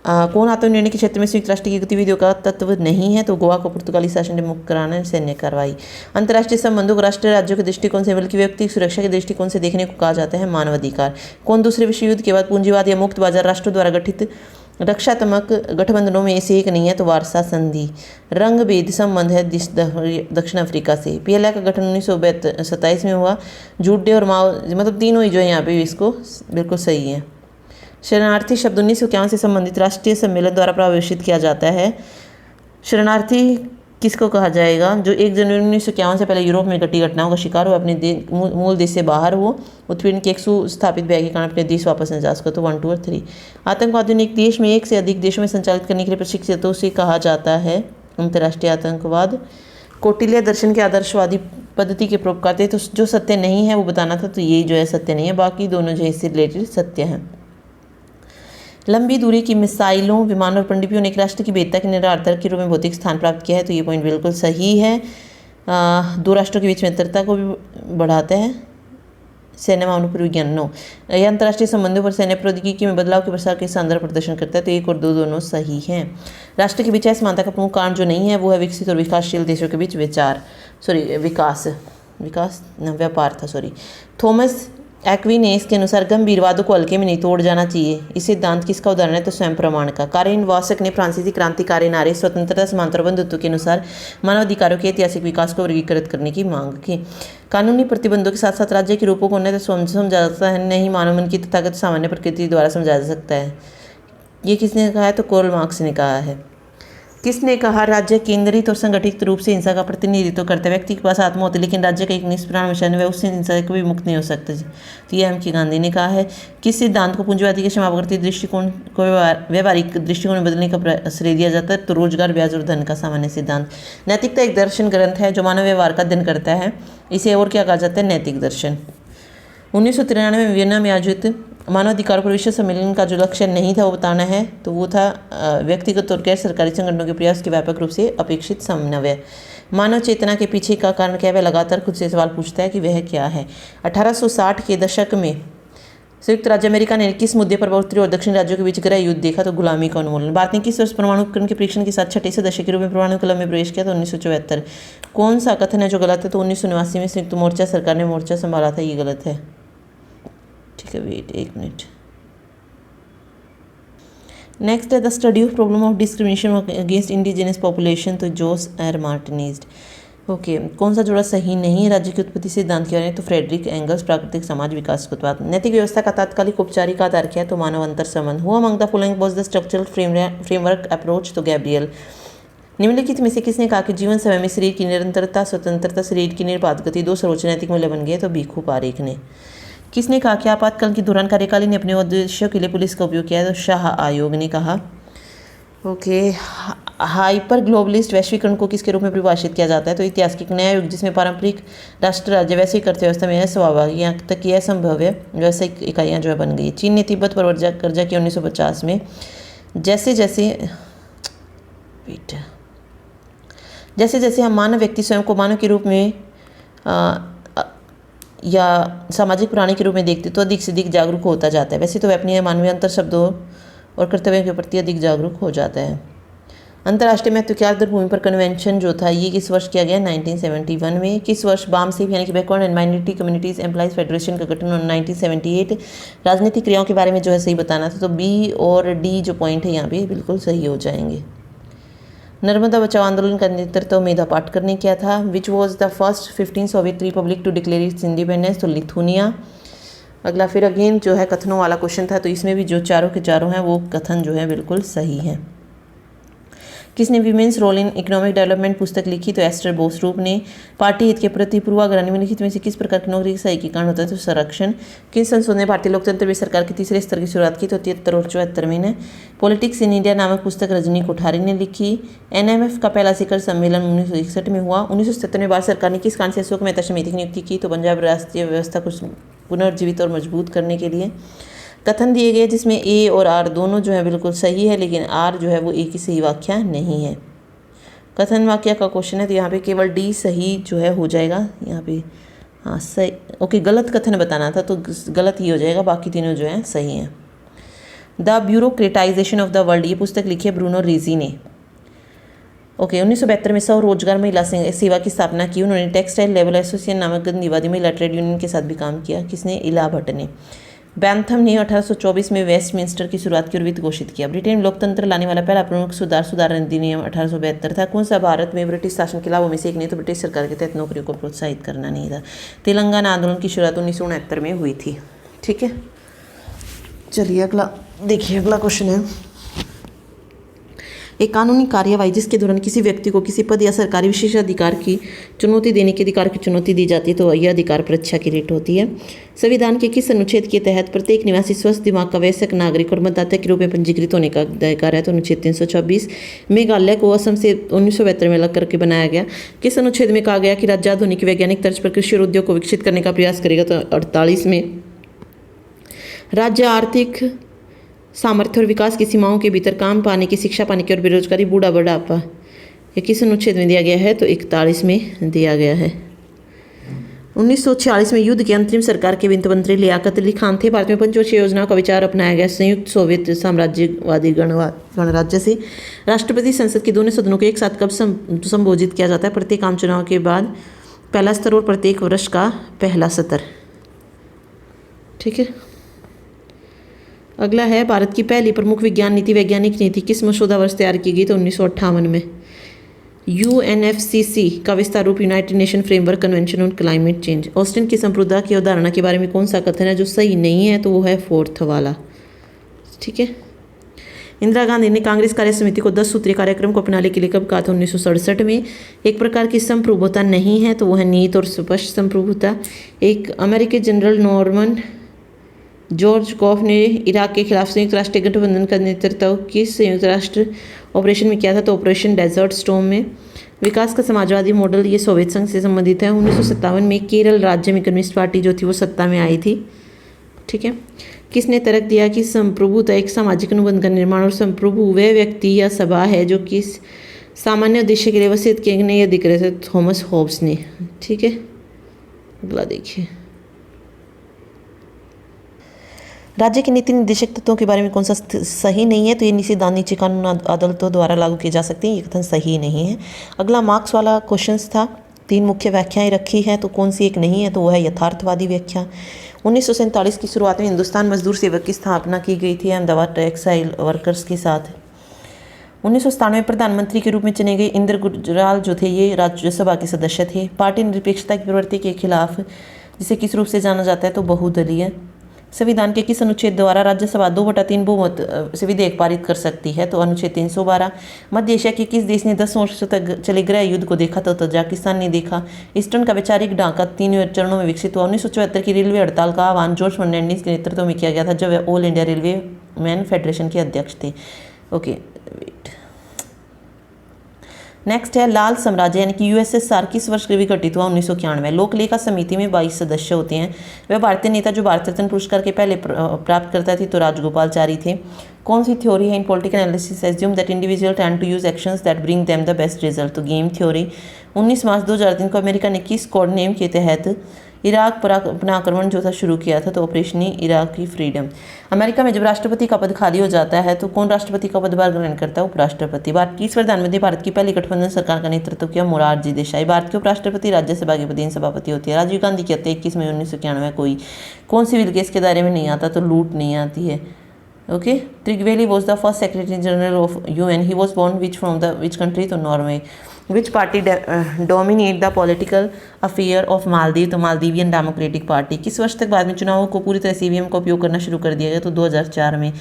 कौन आत्मनिर्णय के क्षेत्र में संयुक्त राष्ट्र की गतिविधियों का तत्व नहीं है? तो गोवा को पुर्तगाली शासन ने मुक्त कराना सैन्य कार्रवाई। अंतर्राष्ट्रीय संबंधों को राष्ट्र राज्यों के दृष्टिकोण से बल्कि व्यक्तिगत सुरक्षा के दृष्टिकोण से देखने को कहा जाता है मानवाधिकार। कौन दूसरे विश्व युद्ध के बाद पूंजीवाद या मुक्त बाजार राष्ट्रों द्वारा गठित रक्षात्मक गठबंधनों में से एक नहीं है? तो वारसा संधि। रंग भेद संबंध है दक्षिण अफ्रीका से। पीएलए का गठन 1927 में हुआ। जुड्डे और माओ मतलब तीनों ही जो है यहाँ पे इसको बिल्कुल सही है। शरणार्थी शब्द 1951 से संबंधित राष्ट्रीय सम्मेलन द्वारा प्रवेशित किया जाता है। शरणार्थी किसको कहा जाएगा? जो 1 जनवरी 1951 से पहले यूरोप में घटी घटनाओं का शिकार हो, अपने मूल देश से बाहर हो, उत्पीड़न के एक सुस्थापित व्यय के कारण अपने देश वापस न जा सको। तो 1, 2 और 3। आतंकवाद एक देश में एक से अधिक देशों में संचालित करने के लिए प्रशिक्षित तो उसे कहा जाता है अंतर्राष्ट्रीय आतंकवाद। कौटिल्य दर्शन के आदर्शवादी पद्धति के प्रयोग करते तो जो सत्य नहीं है वो बताना था, तो ये जो है सत्य नहीं है, बाकी दोनों जो है इससे रिलेटेड सत्य हैं। लंबी दूरी की मिसाइलों विमानों और पनडुब्बियों ने एक राष्ट्र की वेदता के निर्धारक के रूप में भौतिक स्थान प्राप्त किया है। तो ये पॉइंट बिल्कुल सही है। दो राष्ट्रों के बीच मित्रता को भी बढ़ाता है। सैन्य मामलों पर विज्ञान नो, यह अंतर्राष्ट्रीय संबंधों पर सैन्य प्रौद्योगिकी में बदलाव के प्रसार के शानदार प्रदर्शन करता है। तो 1 और 2 दोनों सही हैं। राष्ट्र के बीच असमानता का प्रमुख कारण जो नहीं है वो है विकसित और विकासशील देशों के बीच व्यापार था। थॉमस एक्विनेस के अनुसार गंभीर वादों को हल्के में नहीं तोड़ जाना चाहिए। इस सिद्धांत किसका उदाहरण है? तो स्वयं प्रमाण का। कारेन वासक ने फ्रांसीसी क्रांतिकारी नारी स्वतंत्रता समानता और बंधुत्व के अनुसार मानवाधिकारों के ऐतिहासिक विकास को वर्गीकृत करने की मांग की। कानूनी प्रतिबंधों के साथ साथ राज्य के रूपों को उन्हें समझा जा सकता है, नहीं मानव मन की तथागत सामान्य प्रकृति द्वारा समझाया जा सकता है। ये किसने कहा है? तो कार्ल मार्क्स ने कहा है। किसने कहा? राज्य केंद्रित और संगठित रूप से हिंसा का प्रतिनिधित्व करता है। व्यक्ति के पास आत्मा होती है लेकिन राज्य का एक निष्प्राण मिशन है, वह उससे हिंसा को भी मुक्त नहीं हो सकता। तो ये एम के गांधी ने कहा है। किस सिद्धांत को पूंजीवादी के क्षमावर्ती दृष्टिकोण को व्यवहारिक दृष्टिकोण में बदलने का श्रेय दिया जाता है? तो रोजगार, ब्याज और धन का सामान्य सिद्धांत। नैतिकता एक दर्शन ग्रंथ है जो मानव व्यवहार का अध्ययन करता है। इसे और क्या कहा जाता है? नैतिक दर्शन। 1993 में वियना में आयोजित मानवाधिकार पर विश्व सम्मेलन का जो लक्ष्य नहीं था वो बताना है, तो वो था व्यक्तिगत और गैर सरकारी संगठनों के प्रयास के व्यापक रूप से अपेक्षित समन्वय। मानव चेतना के पीछे का कारण क्या है? वह लगातार खुद से सवाल पूछता है कि वह क्या है। 1860 के दशक में संयुक्त राज्य अमेरिका ने किस मुद्दे पर उत्तरी और दक्षिण राज्यों के बीच गृह युद्ध देखा? तो गुलामी का उन्मूलन। भारत ने किस वर्ष परमाणु उपकरण के परीक्षण के साथ छठे सदस्य के रूप में परमाणु क्लब में प्रवेश किया? तो 1974। कौन सा कथन है जो गलत है? तो 1989 में संयुक्त मोर्चा सरकार ने मोर्चा संभाला था, ये गलत है। ठीक है, वेट 1 मिनट। नेक्स्ट है the study of problem of discrimination against indigenous population. तो जोस आर मार्टिनेज। ओके, कौन सा जोड़ा सही नहीं है? राज्य की उत्पत्ति सिद्धांत क्या है? तो फ्रेडरिक एंगल्स। प्राकृतिक समाज विकास के उत्पाद। नैतिक व्यवस्था का तात्कालिक औपचारिक आधार क्या है? तो मानव अंतर संबंध। हुआ among the following was the structural framework approach. तो गैब्रियल। निम्नलिखित में से किसने कहा कि जीवन समय में शरीर की निरंतरता, स्वतंत्रता, शरीर की निर्बाध गति 2 सर्वोच्च नैतिक मूल्य बन गए? तो भिखु पारेख ने। किसने कहा कि आपातकाल के दौरान कार्यकालीन ने अपने उद्देश्यों के लिए पुलिस का उपयोग किया है? तो शाह आयोग ने कहा। ओके, हाइपर ग्लोबलिस्ट वैश्वीकरण को किसके रूप में परिभाषित किया जाता है? तो ऐतिहासिक नया युग जिसमें पारंपरिक राष्ट्र राज्य वैश्विक अर्थव्यवस्था में स्वाभाविक यहाँ तक कि असंभव है व्यावसायिक इकाइयाँ जो है बन गई। चीन ने तिब्बत पर कब्जा किया 1950 में। जैसे जैसे हम मानव व्यक्ति स्वयं को मानव के रूप में या सामाजिक प्राणी के रूप में देखते तो अधिक से अधिक जागरूक होता जाता है। वैसे तो वह अपनी मानवीय अंतर शब्दों और कर्तव्यों के प्रति अधिक जागरूक हो जाता है। अंतर्राष्ट्रीय महत्व की आर्द्र भूमि पर कन्वेंशन जो था ये किस वर्ष किया गया? 1971 में। किस वर्ष बामसेफ यानी कि backward and minority communities employees federation का गठन 1978। राजनीतिक क्रियाओं के बारे में जो है सही बताना था, तो बी और डी जो पॉइंट है यहाँ पे बिल्कुल सही हो जाएंगे। नर्मदा बचाओ आंदोलन का नेतृत्व मेधा पाटकर ने किया था। Which was the first 15 Soviet republic to declare its independence? तो लिथुनिया। अगला फिर अगेन जो है कथनों वाला क्वेश्चन था, तो इसमें भी जो चारों के चारों हैं वो कथन जो है बिल्कुल सही है। किसने women's role in economic development पुस्तक लिखी? तो एस्टर बोसरूप ने। पार्टी हित के प्रति पूर्वाग्रह निम्नलिखित में से किस प्रकार की नौकरी सही के कारण होता है? तो संरक्षण। किस संसद ने भारतीय लोकतंत्र में सरकार के तीसरे स्तर की शुरुआत की? तो 73 और 74 में ने। पॉलिटिक्स इन इंडिया नामक पुस्तक रजनी कोठारी ने लिखी। एनएमएफ का पहला शिखर सम्मेलन 1961 में हुआ। 1977 में भारत सरकार ने किस कारण से अशोक मेहता समिति की नियुक्ति की? तो पंजाब राष्ट्रीय व्यवस्था को पुनर्जीवित और मजबूत करने के लिए। कथन दिए गए जिसमें ए और आर दोनों जो है बिल्कुल सही है, लेकिन आर जो है वो ए की सही व्याख्या नहीं है। कथन वाक्य का क्वेश्चन है, तो यहाँ पे केवल डी सही जो है हो जाएगा यहाँ पे। हाँ सही, ओके, गलत कथन बताना था तो गलत ही हो जाएगा, बाकी तीनों जो है सही हैं। द ब्यूरोक्रेटाइजेशन ऑफ द वर्ल्ड ये पुस्तक लिखी है ब्रूनो रीजी ने। ओके, 1972 में स्वरोजगार महिला सेवा की स्थापना की उन्होंने। टेक्सटाइल लेबर एसोसिएशन नामक गंदीवादी महिला ट्रेड यूनियन के साथ भी काम किया। किसने? इला भट्ट ने। बैंथम ने 1824 में वेस्टमिंस्टर की शुरुआत की और वित्त घोषित किया। ब्रिटेन में लोकतंत्र लाने वाला पहला प्रमुख सुधार अधिनियम 1872 था। कौन सा भारत में ब्रिटिश शासन के लाभों में से एक नहीं? तो ब्रिटिश सरकार के तहत नौकरियों को प्रोत्साहित करना नहीं था। तेलंगाना आंदोलन की शुरुआत 1969 में हुई थी। ठीक है, चलिए अगला देखिए, अगला क्वेश्चन है, एक कानूनी कार्यवाही जिसके दौरान किसी व्यक्ति को किसी पद या सरकारी विशेषाधिकार की चुनौती देने के अधिकार की चुनौती दी जाती है, तो यह अधिकार परीक्षा की रेट होती है। संविधान के किस अनुच्छेद के तहत प्रत्येक निवासी स्वस्थ दिमाग का वयस्क नागरिक और मतदाता के रूप में पंजीकृत होने का अधिकार है? तो अनुच्छेद 326। मेघालय को असम से 1972 में अलग करके बनाया गया। किस अनुच्छेद में कहा गया कि राज्य आधुनिक वैज्ञानिक तर्ज पर कृषि और उद्योग को विकसित करने का प्रयास करेगा? तो 48 में। राज्य आर्थिक सामर्थ्य और विकास की सीमाओं के भीतर काम पाने की, शिक्षा पाने की और बेरोजगारी, बूढ़ा बुढ़ापा, ये किस अनुच्छेद में दिया गया है? तो 41 में दिया गया है। 1946 में युद्ध के अंतरिम सरकार के वित्त मंत्री लियाकत अली खान थे। भारत में पंचवर्षीय योजना का विचार अपनाया गया संयुक्त सोवियत साम्राज्यवादी गणराज्य से। राष्ट्रपति संसद के दोनों सदनों को एक साथ कब संबोधित किया जाता है? प्रत्येक आम चुनाव के बाद पहला सत्र और प्रत्येक वर्ष का पहला सत्र। ठीक है, अगला है, भारत की पहली प्रमुख विज्ञान नीति वैज्ञानिक नीति किस मसौदा वर्ष तैयार की गई? तो 1958 में। यूएनएफसीसी का विस्तार रूप United nation framework convention on climate change. Austin की संप्रभुता की अवधारणा के बारे में कौन सा कथन है जो सही नहीं है? तो वो है 4th वाला। ठीक है, इंदिरा गांधी ने कांग्रेस कार्य समिति को 10 सूत्रीय कार्यक्रम को अपनाने के लिए कब कहा था? 1967 में। एक प्रकार की संप्रभुता नहीं है तो वो है नीत और स्पष्ट संप्रभुता। एक अमेरिकी जनरल नॉर्मन जॉर्ज कॉफ ने इराक के खिलाफ संयुक्त राष्ट्रीय गठबंधन का नेतृत्व किस संयुक्त राष्ट्र ऑपरेशन में किया था? तो ऑपरेशन डेजर्ट स्टॉर्म में। विकास का समाजवादी मॉडल ये सोवियत संघ से संबंधित है। 1957 में केरल राज्य में कम्युनिस्ट पार्टी जो थी वो सत्ता में आई थी। ठीक है, किसने तर्क दिया कि संप्रभुता एक सामाजिक अनुबंध का निर्माण और संप्रभु वह व्यक्ति या सभा है जो किस सामान्य उद्देश्य के लिए वसीयत किए गए अधिकृत है? थॉमस हॉब्स ने। ठीक है, अगला देखिए, राज्य के नीति निर्देशक तत्वों के बारे में कौन सा सही नहीं है? तो ये नीचे कानून अदालतों द्वारा लागू किए जा सकते हैं, ये कथन सही नहीं है। अगला मार्क्स वाला क्वेश्चंस था, 3 मुख्य व्याख्याएं रखी हैं, तो कौन सी एक नहीं है? तो वो है यथार्थवादी व्याख्या। 1947 की शुरुआत में हिंदुस्तान मजदूर सेवक की स्थापना की गई थी अहमदाबाद टेक्सटाइल वर्कर्स के साथ। 1997 में प्रधानमंत्री के रूप में चुने गए इंदिरा गुजराल जो थे ये राज्यसभा के सदस्य थे। पार्टी निरपेक्षता की प्रवृत्ति के खिलाफ, जिसे किस रूप से जाना जाता है? तो बहुदलीय। संविधान के किस अनुच्छेद द्वारा राज्यसभा 2/3 बहुमत से विधेयक पारित कर सकती है? तो अनुच्छेद 312। मध्य एशिया के किस देश ने 10 वर्षों तक चले गृह युद्ध को देखा? तो तजाकिस्तान ने देखा। ईस्टर्न का वैचारिक ढांचा 3 चरणों में विकसित हुआ। 1974 की रेलवे हड़ताल का आह्वान जॉर्ज फर्नांडिस के नेतृत्व में किया गया था जब वे all India railway man federation के अध्यक्ष थे। ओके वेट, नेक्स्ट है लाल साम्राज्य यानी कि यूएसएसआर किस वर्ष विघटित हुआ? 1991। लोक लेखा समिति में 22 सदस्य होते हैं। वह भारतीय नेता जो भारत रत्न पुरस्कार के पहले प्राप्त करता थे तो राजगोपालचारी थे। कौन सी थ्योरी है in political analysis assume that individual tend to use actions that bring them the best result? तो गेम थ्योरी। 19 मार्च 2003 को अमेरिका ने किस कोड नेम के तहत इराक पर अपना आक्रमण जो था शुरू किया था? तो ऑपरेशन इराकी फ्रीडम। अमेरिका में जब राष्ट्रपति का पद खाली हो जाता है तो कौन राष्ट्रपति का पदभार ग्रहण करता है? उपराष्ट्रपति। भारत की प्रधानमंत्री भारत की पहली गठबंधन सरकार का नेतृत्व किया? मोरारजी देसाई। भारत के उपराष्ट्रपति राज्यसभा के प्रधान सभापति होती है? राजीव गांधी की हत्या 21 मई 1991 कोई कौन सी बिल केस के दायरे में नहीं आता? तो लूट नहीं आती है। Okay. Trygve Lie was the first secretary general of UN. He was born which country? तो Norway. Which party dominate the political affair of Maldives? तो मालदीवियन डेमोक्रेटिक पार्टी। किस वर्ष तक बाद में चुनावों को पूरी तरह से ईवीएम का उपयोग करना शुरू कर दिया गया? तो 2004 में।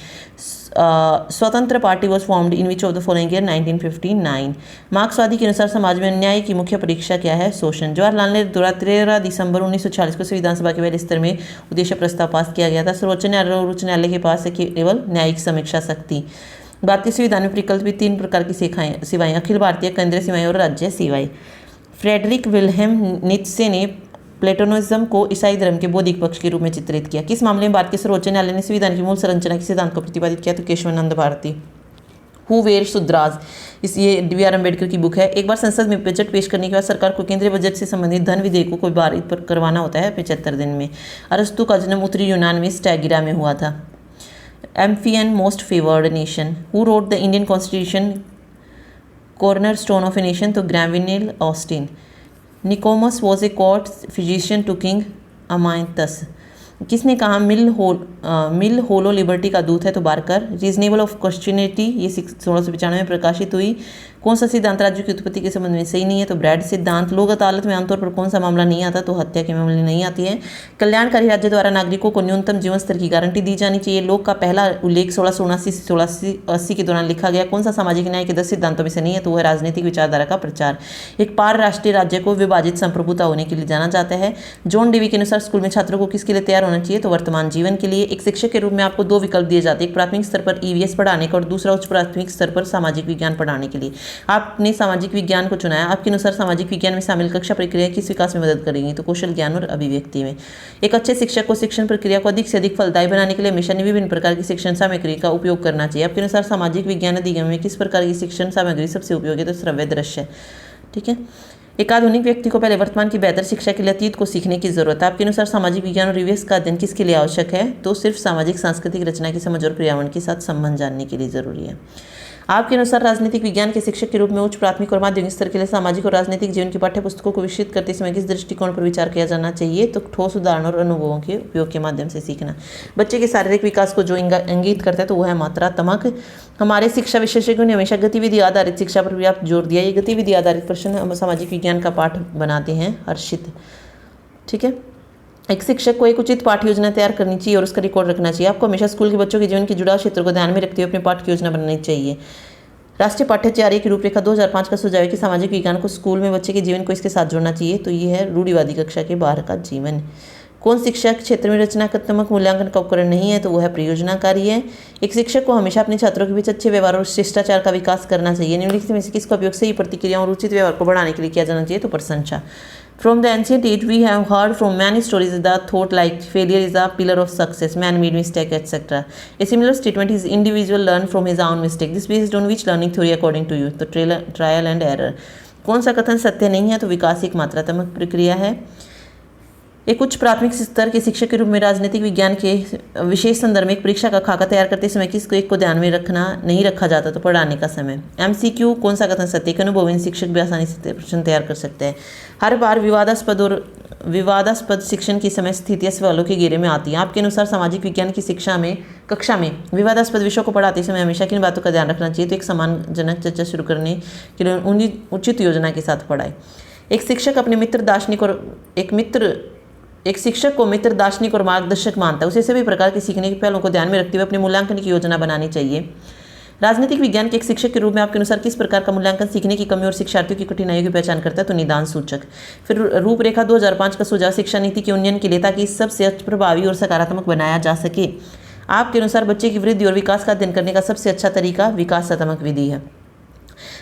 स्वतंत्र party was formed in which of the following year? 1959। मार्क्सवादी के अनुसार समाज में अन्याय की मुख्य परीक्षा क्या है? शोषण। जवाहरलाल नेहरू द्वारा 13 दिसंबर 1946 को संविधान सभा के पहले स्तर में उद्देश्य प्रस्ताव पास किया गया था। सर्वोच्च न्यायालय और उच्च न्यायालय के पास है केवल न्यायिक समीक्षा शक्ति। भारतीय संविधान में प्रकल्पित 3 प्रकार की सेवाएं अखिल भारतीय, केंद्रीय सेवाएं और राज्य सेवाएं। फ्रेडरिक विल्हेम नीत्शे ने प्लेटोनिज्म को ईसाई धर्म के बौद्धिक पक्ष के रूप में चित्रित किया? किस मामले में भारत के सर्वोच्च न्यायालय ने संविधान की मूल संरचना के सिद्धांत को प्रतिपादित किया? तो केशवानंद भारती। हु वेयर शुद्राज ये बी.आर. अम्बेडकर की बुक है। एक बार संसद में बजट पेश करने के बाद सरकार को केंद्रीय बजट से संबंधित धन विधेयकों को पारित करवाना होता है 75 दिन में। अरस्तु का जन्म उत्तरी यूनान में स्टैगिरा में हुआ था। एम्फियन most favoured nation. Who wrote the Indian constitution cornerstone of a nation? तो Granville Austin. Nicomachus was a court physician to king Amyntas. किसने कहा मिल होलो लिबर्टी का दूत है? तो बारकर। रीजनेबल ऑफ क्वेश्चनिटी ये 1695 में प्रकाशित हुई। कौन सा सिद्धांत राज्य की उत्पत्ति के संबंध में सही नहीं है? तो ब्रैड सिद्धांत। लोक अदालत में आमतौर पर कौन सा मामला नहीं आता? तो हत्या के मामले नहीं आती है। कल्याणकारी राज्य द्वारा नागरिकों को न्यूनतम जीवन स्तर की गारंटी दी जानी चाहिए। लोक का पहला उल्लेख 1679 से 1680 के दौरान लिखा गया। कौन सा सामाजिक न्याय के 10 सिद्धांतों में से नहीं है? तो वह राजनीतिक विचारधारा का प्रचार। एक पार राष्ट्रीय राज्य को विभाजित संप्रभुता होने के लिए जाना जाता है। जॉन डेवी के अनुसार स्कूल में छात्रों को किसके लिए तैयार होना चाहिए? तो वर्तमान जीवन के लिए। एक शिक्षक के रूप में आपको 2 विकल्प दिए जाते हैं, एक प्राथमिक स्तर पर ईवीएस पढ़ाने का और दूसरा उच्च प्राथमिक स्तर पर सामाजिक विज्ञान पढ़ाने के लिए। आपने सामाजिक विज्ञान को चुना है। आपके अनुसार सामाजिक विज्ञान में शामिल कक्षा प्रक्रिया किस विकास में मदद करेंगी? तो कौशल ज्ञान और अभिव्यक्ति में। एक अच्छे शिक्षक को शिक्षण प्रक्रिया को अधिक से अधिक फलदायी बनाने के लिए हमेशा विभिन्न प्रकार की शिक्षण सामग्री का उपयोग करना चाहिए। आपके अनुसार सामाजिक विज्ञान अधिगम में किस प्रकार की शिक्षण सामग्री सबसे उपयोगी? तो श्रव्य दृश्य। ठीक है। एक आधुनिक व्यक्ति को पहले वर्तमान की बेहतर शिक्षा के लिए अतीत को सीखने की जरूरत है। आपके अनुसार सामाजिक विज्ञान और ईवीएस का अध्ययन किसके लिए आवश्यक है? तो सिर्फ सामाजिक सांस्कृतिक रचना की समझ और पर्यावरण के साथ संबंध जानने के लिए जरूरी है। आपके अनुसार राजनीतिक विज्ञान के शिक्षक के रूप में उच्च प्राथमिक और माध्यमिक स्तर के लिए सामाजिक और राजनीतिक जीवन की पाठ्य पुस्तकों को विकसित करते समय किस दृष्टिकोण पर विचार किया जाना चाहिए? तो ठोस उदाहरण और अनुभवों के उपयोग के माध्यम से सीखना। बच्चे के शारीरिक विकास को जो इंगित करता है तो वह है मात्रात्मक। हमारे शिक्षा विशेषज्ञों ने हमेशा गतिविधि आधारित शिक्षा पर भी आप जोर दिया। ये गतिविधि आधारित प्रश्न हम सामाजिक विज्ञान का पाठ बनाते हैं। हर्षित। ठीक है। एक शिक्षक को एक उचित पाठ्य योजना तैयार करनी चाहिए और उसका रिकॉर्ड रखना चाहिए। आपको हमेशा स्कूल के बच्चों के जीवन के जुड़ाव क्षेत्रों को ध्यान में रखते हुए अपनी पाठ्य योजना बनानी चाहिए। राष्ट्रीय पाठ्यचर्या की रूपरेखा 2005 का सुझाव है कि सामाजिक विज्ञान को स्कूल में बच्चे के जीवन को इसके साथ जोड़ना चाहिए। तो ये है रूढ़िवादी कक्षा के बाहर का जीवन। कौन शिक्षा के क्षेत्र में रचनात्मक मूल्यांकन का उपकरण नहीं है? तो वो है परियोजनाकारी है। एक शिक्षक को हमेशा अपने छात्रों के बीच अच्छे व्यवहार और शिष्टाचार का विकास करना चाहिए। निम्नलिखित में से किसका उपयोग सही प्रतिक्रिया और उचित व्यवहार को बढ़ाने के लिए किया जाना चाहिए? तो प्रशंसा। From the ancient age, we have heard from many stories that thought like failure is a pillar of success, man made mistake, etc. A similar statement is individual learn from his own mistake. This based on which learning theory according to you? तो trial and error. कौन सा कथन सत्य नहीं है? तो विकास एक मात्रात्मक प्रक्रिया है। एक उच्च प्राथमिक स्तर के शिक्षक के रूप में राजनीतिक विज्ञान के विशेष संदर्भ में एक परीक्षा का खाका तैयार करते समय किसको एक को ध्यान में नहीं रखा जाता? तो पढ़ाने का समय। एमसीक्यू कौन सा कथन सत्य? एक अनुभवी शिक्षक भी आसानी से प्रश्न तैयार कर सकते हैं। हर बार विवादास्पद शिक्षण की समय स्थितियां सवालों के घेरे में आती हैं। आपके अनुसार सामाजिक विज्ञान की कक्षा में विवादास्पद विषयों को पढ़ाते समय हमेशा किन बातों का ध्यान रखना चाहिए? तो एक सम्मानजनक चर्चा शुरू करने के लिए उन्हें उचित योजना के साथ पढ़ाए। एक शिक्षक को मित्र दार्शनिक और मार्गदर्शक मानता है। उसे सभी प्रकार के सीखने के पहलुओं को ध्यान में रखते हुए अपने मूल्यांकन की योजना बनानी चाहिए। राजनीतिक विज्ञान के एक शिक्षक के रूप में आपके अनुसार किस प्रकार का मूल्यांकन सीखने की कमी और शिक्षार्थियों की कठिनाइयों की पहचान करता है? तो निदान सूचक। फिर रूपरेखा 2005 का सुझाव शिक्षा नीति के उन्नयन के लिए ताकि सबसे प्रभावी और सकारात्मक बनाया जा सके। आपके अनुसार बच्चे की वृद्धि और विकास का अध्ययन करने का सबसे अच्छा तरीका विकासात्मक विधि है।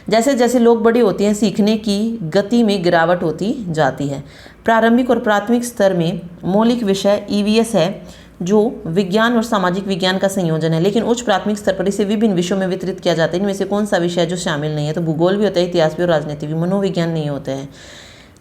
जैसे जैसे लोग बड़े होते हैं सीखने की गति में गिरावट होती जाती है। प्रारंभिक और प्राथमिक स्तर में मौलिक विषय ईवीएस है जो विज्ञान और सामाजिक विज्ञान का संयोजन है, लेकिन उच्च प्राथमिक स्तर पर इसे विभिन्न विषयों में वितरित किया जाता है। इनमें से कौन सा विषय है जो शामिल नहीं है? तो भूगोल भी होता है, इतिहास भी और राजनीति भी, मनोविज्ञान नहीं होता है।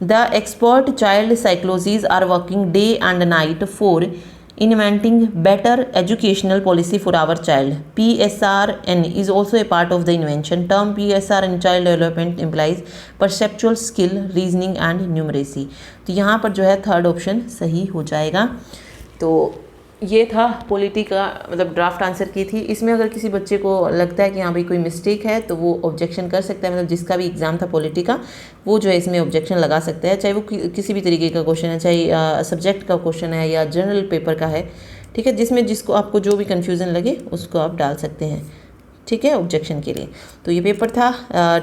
The expert child psychologies are working day and night for inventing better educational policy for our child. PSRN is also a part of the invention. Term PSR in child development implies perceptual skill, reasoning and numeracy. तो यहाँ पर जो है third option सही हो जाएगा। तो ये था पॉलिटी का मतलब ड्राफ्ट आंसर की थी। इसमें अगर किसी बच्चे को लगता है कि यहाँ भाई कोई मिस्टेक है तो वो ऑब्जेक्शन कर सकता है, मतलब जिसका भी एग्ज़ाम था पॉलिटी का वो जो है इसमें ऑब्जेक्शन लगा सकता है, चाहे वो किसी भी तरीके का क्वेश्चन है, चाहे सब्जेक्ट का क्वेश्चन है या जनरल पेपर का है, ठीक है। जिसमें जिसको आपको जो भी कन्फ्यूज़न लगे उसको आप डाल सकते हैं, ठीक है, ऑब्जेक्शन के लिए। तो ये पेपर था।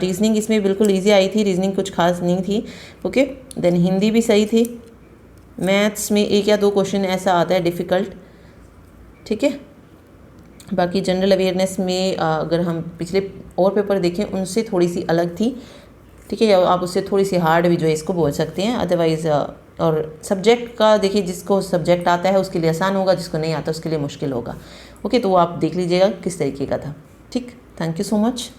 रीजनिंग इसमें बिल्कुल ईजी आई थी, रीजनिंग कुछ खास नहीं थी, ओके। देन हिंदी भी सही थी। मैथ्स में एक या दो क्वेश्चन ऐसा आता है डिफ़िकल्ट, ठीक है। बाकी जनरल अवेयरनेस में अगर हम पिछले और पेपर देखें उनसे थोड़ी सी अलग थी, ठीक है, या आप उससे थोड़ी सी हार्ड भी जो है इसको बोल सकते हैं। अदरवाइज़ और सब्जेक्ट का देखिए, जिसको सब्जेक्ट आता है उसके लिए आसान होगा, जिसको नहीं आता उसके लिए मुश्किल होगा, ओके। तो वो आप देख लीजिएगा किस तरीके का था, ठीक। Thank you so much.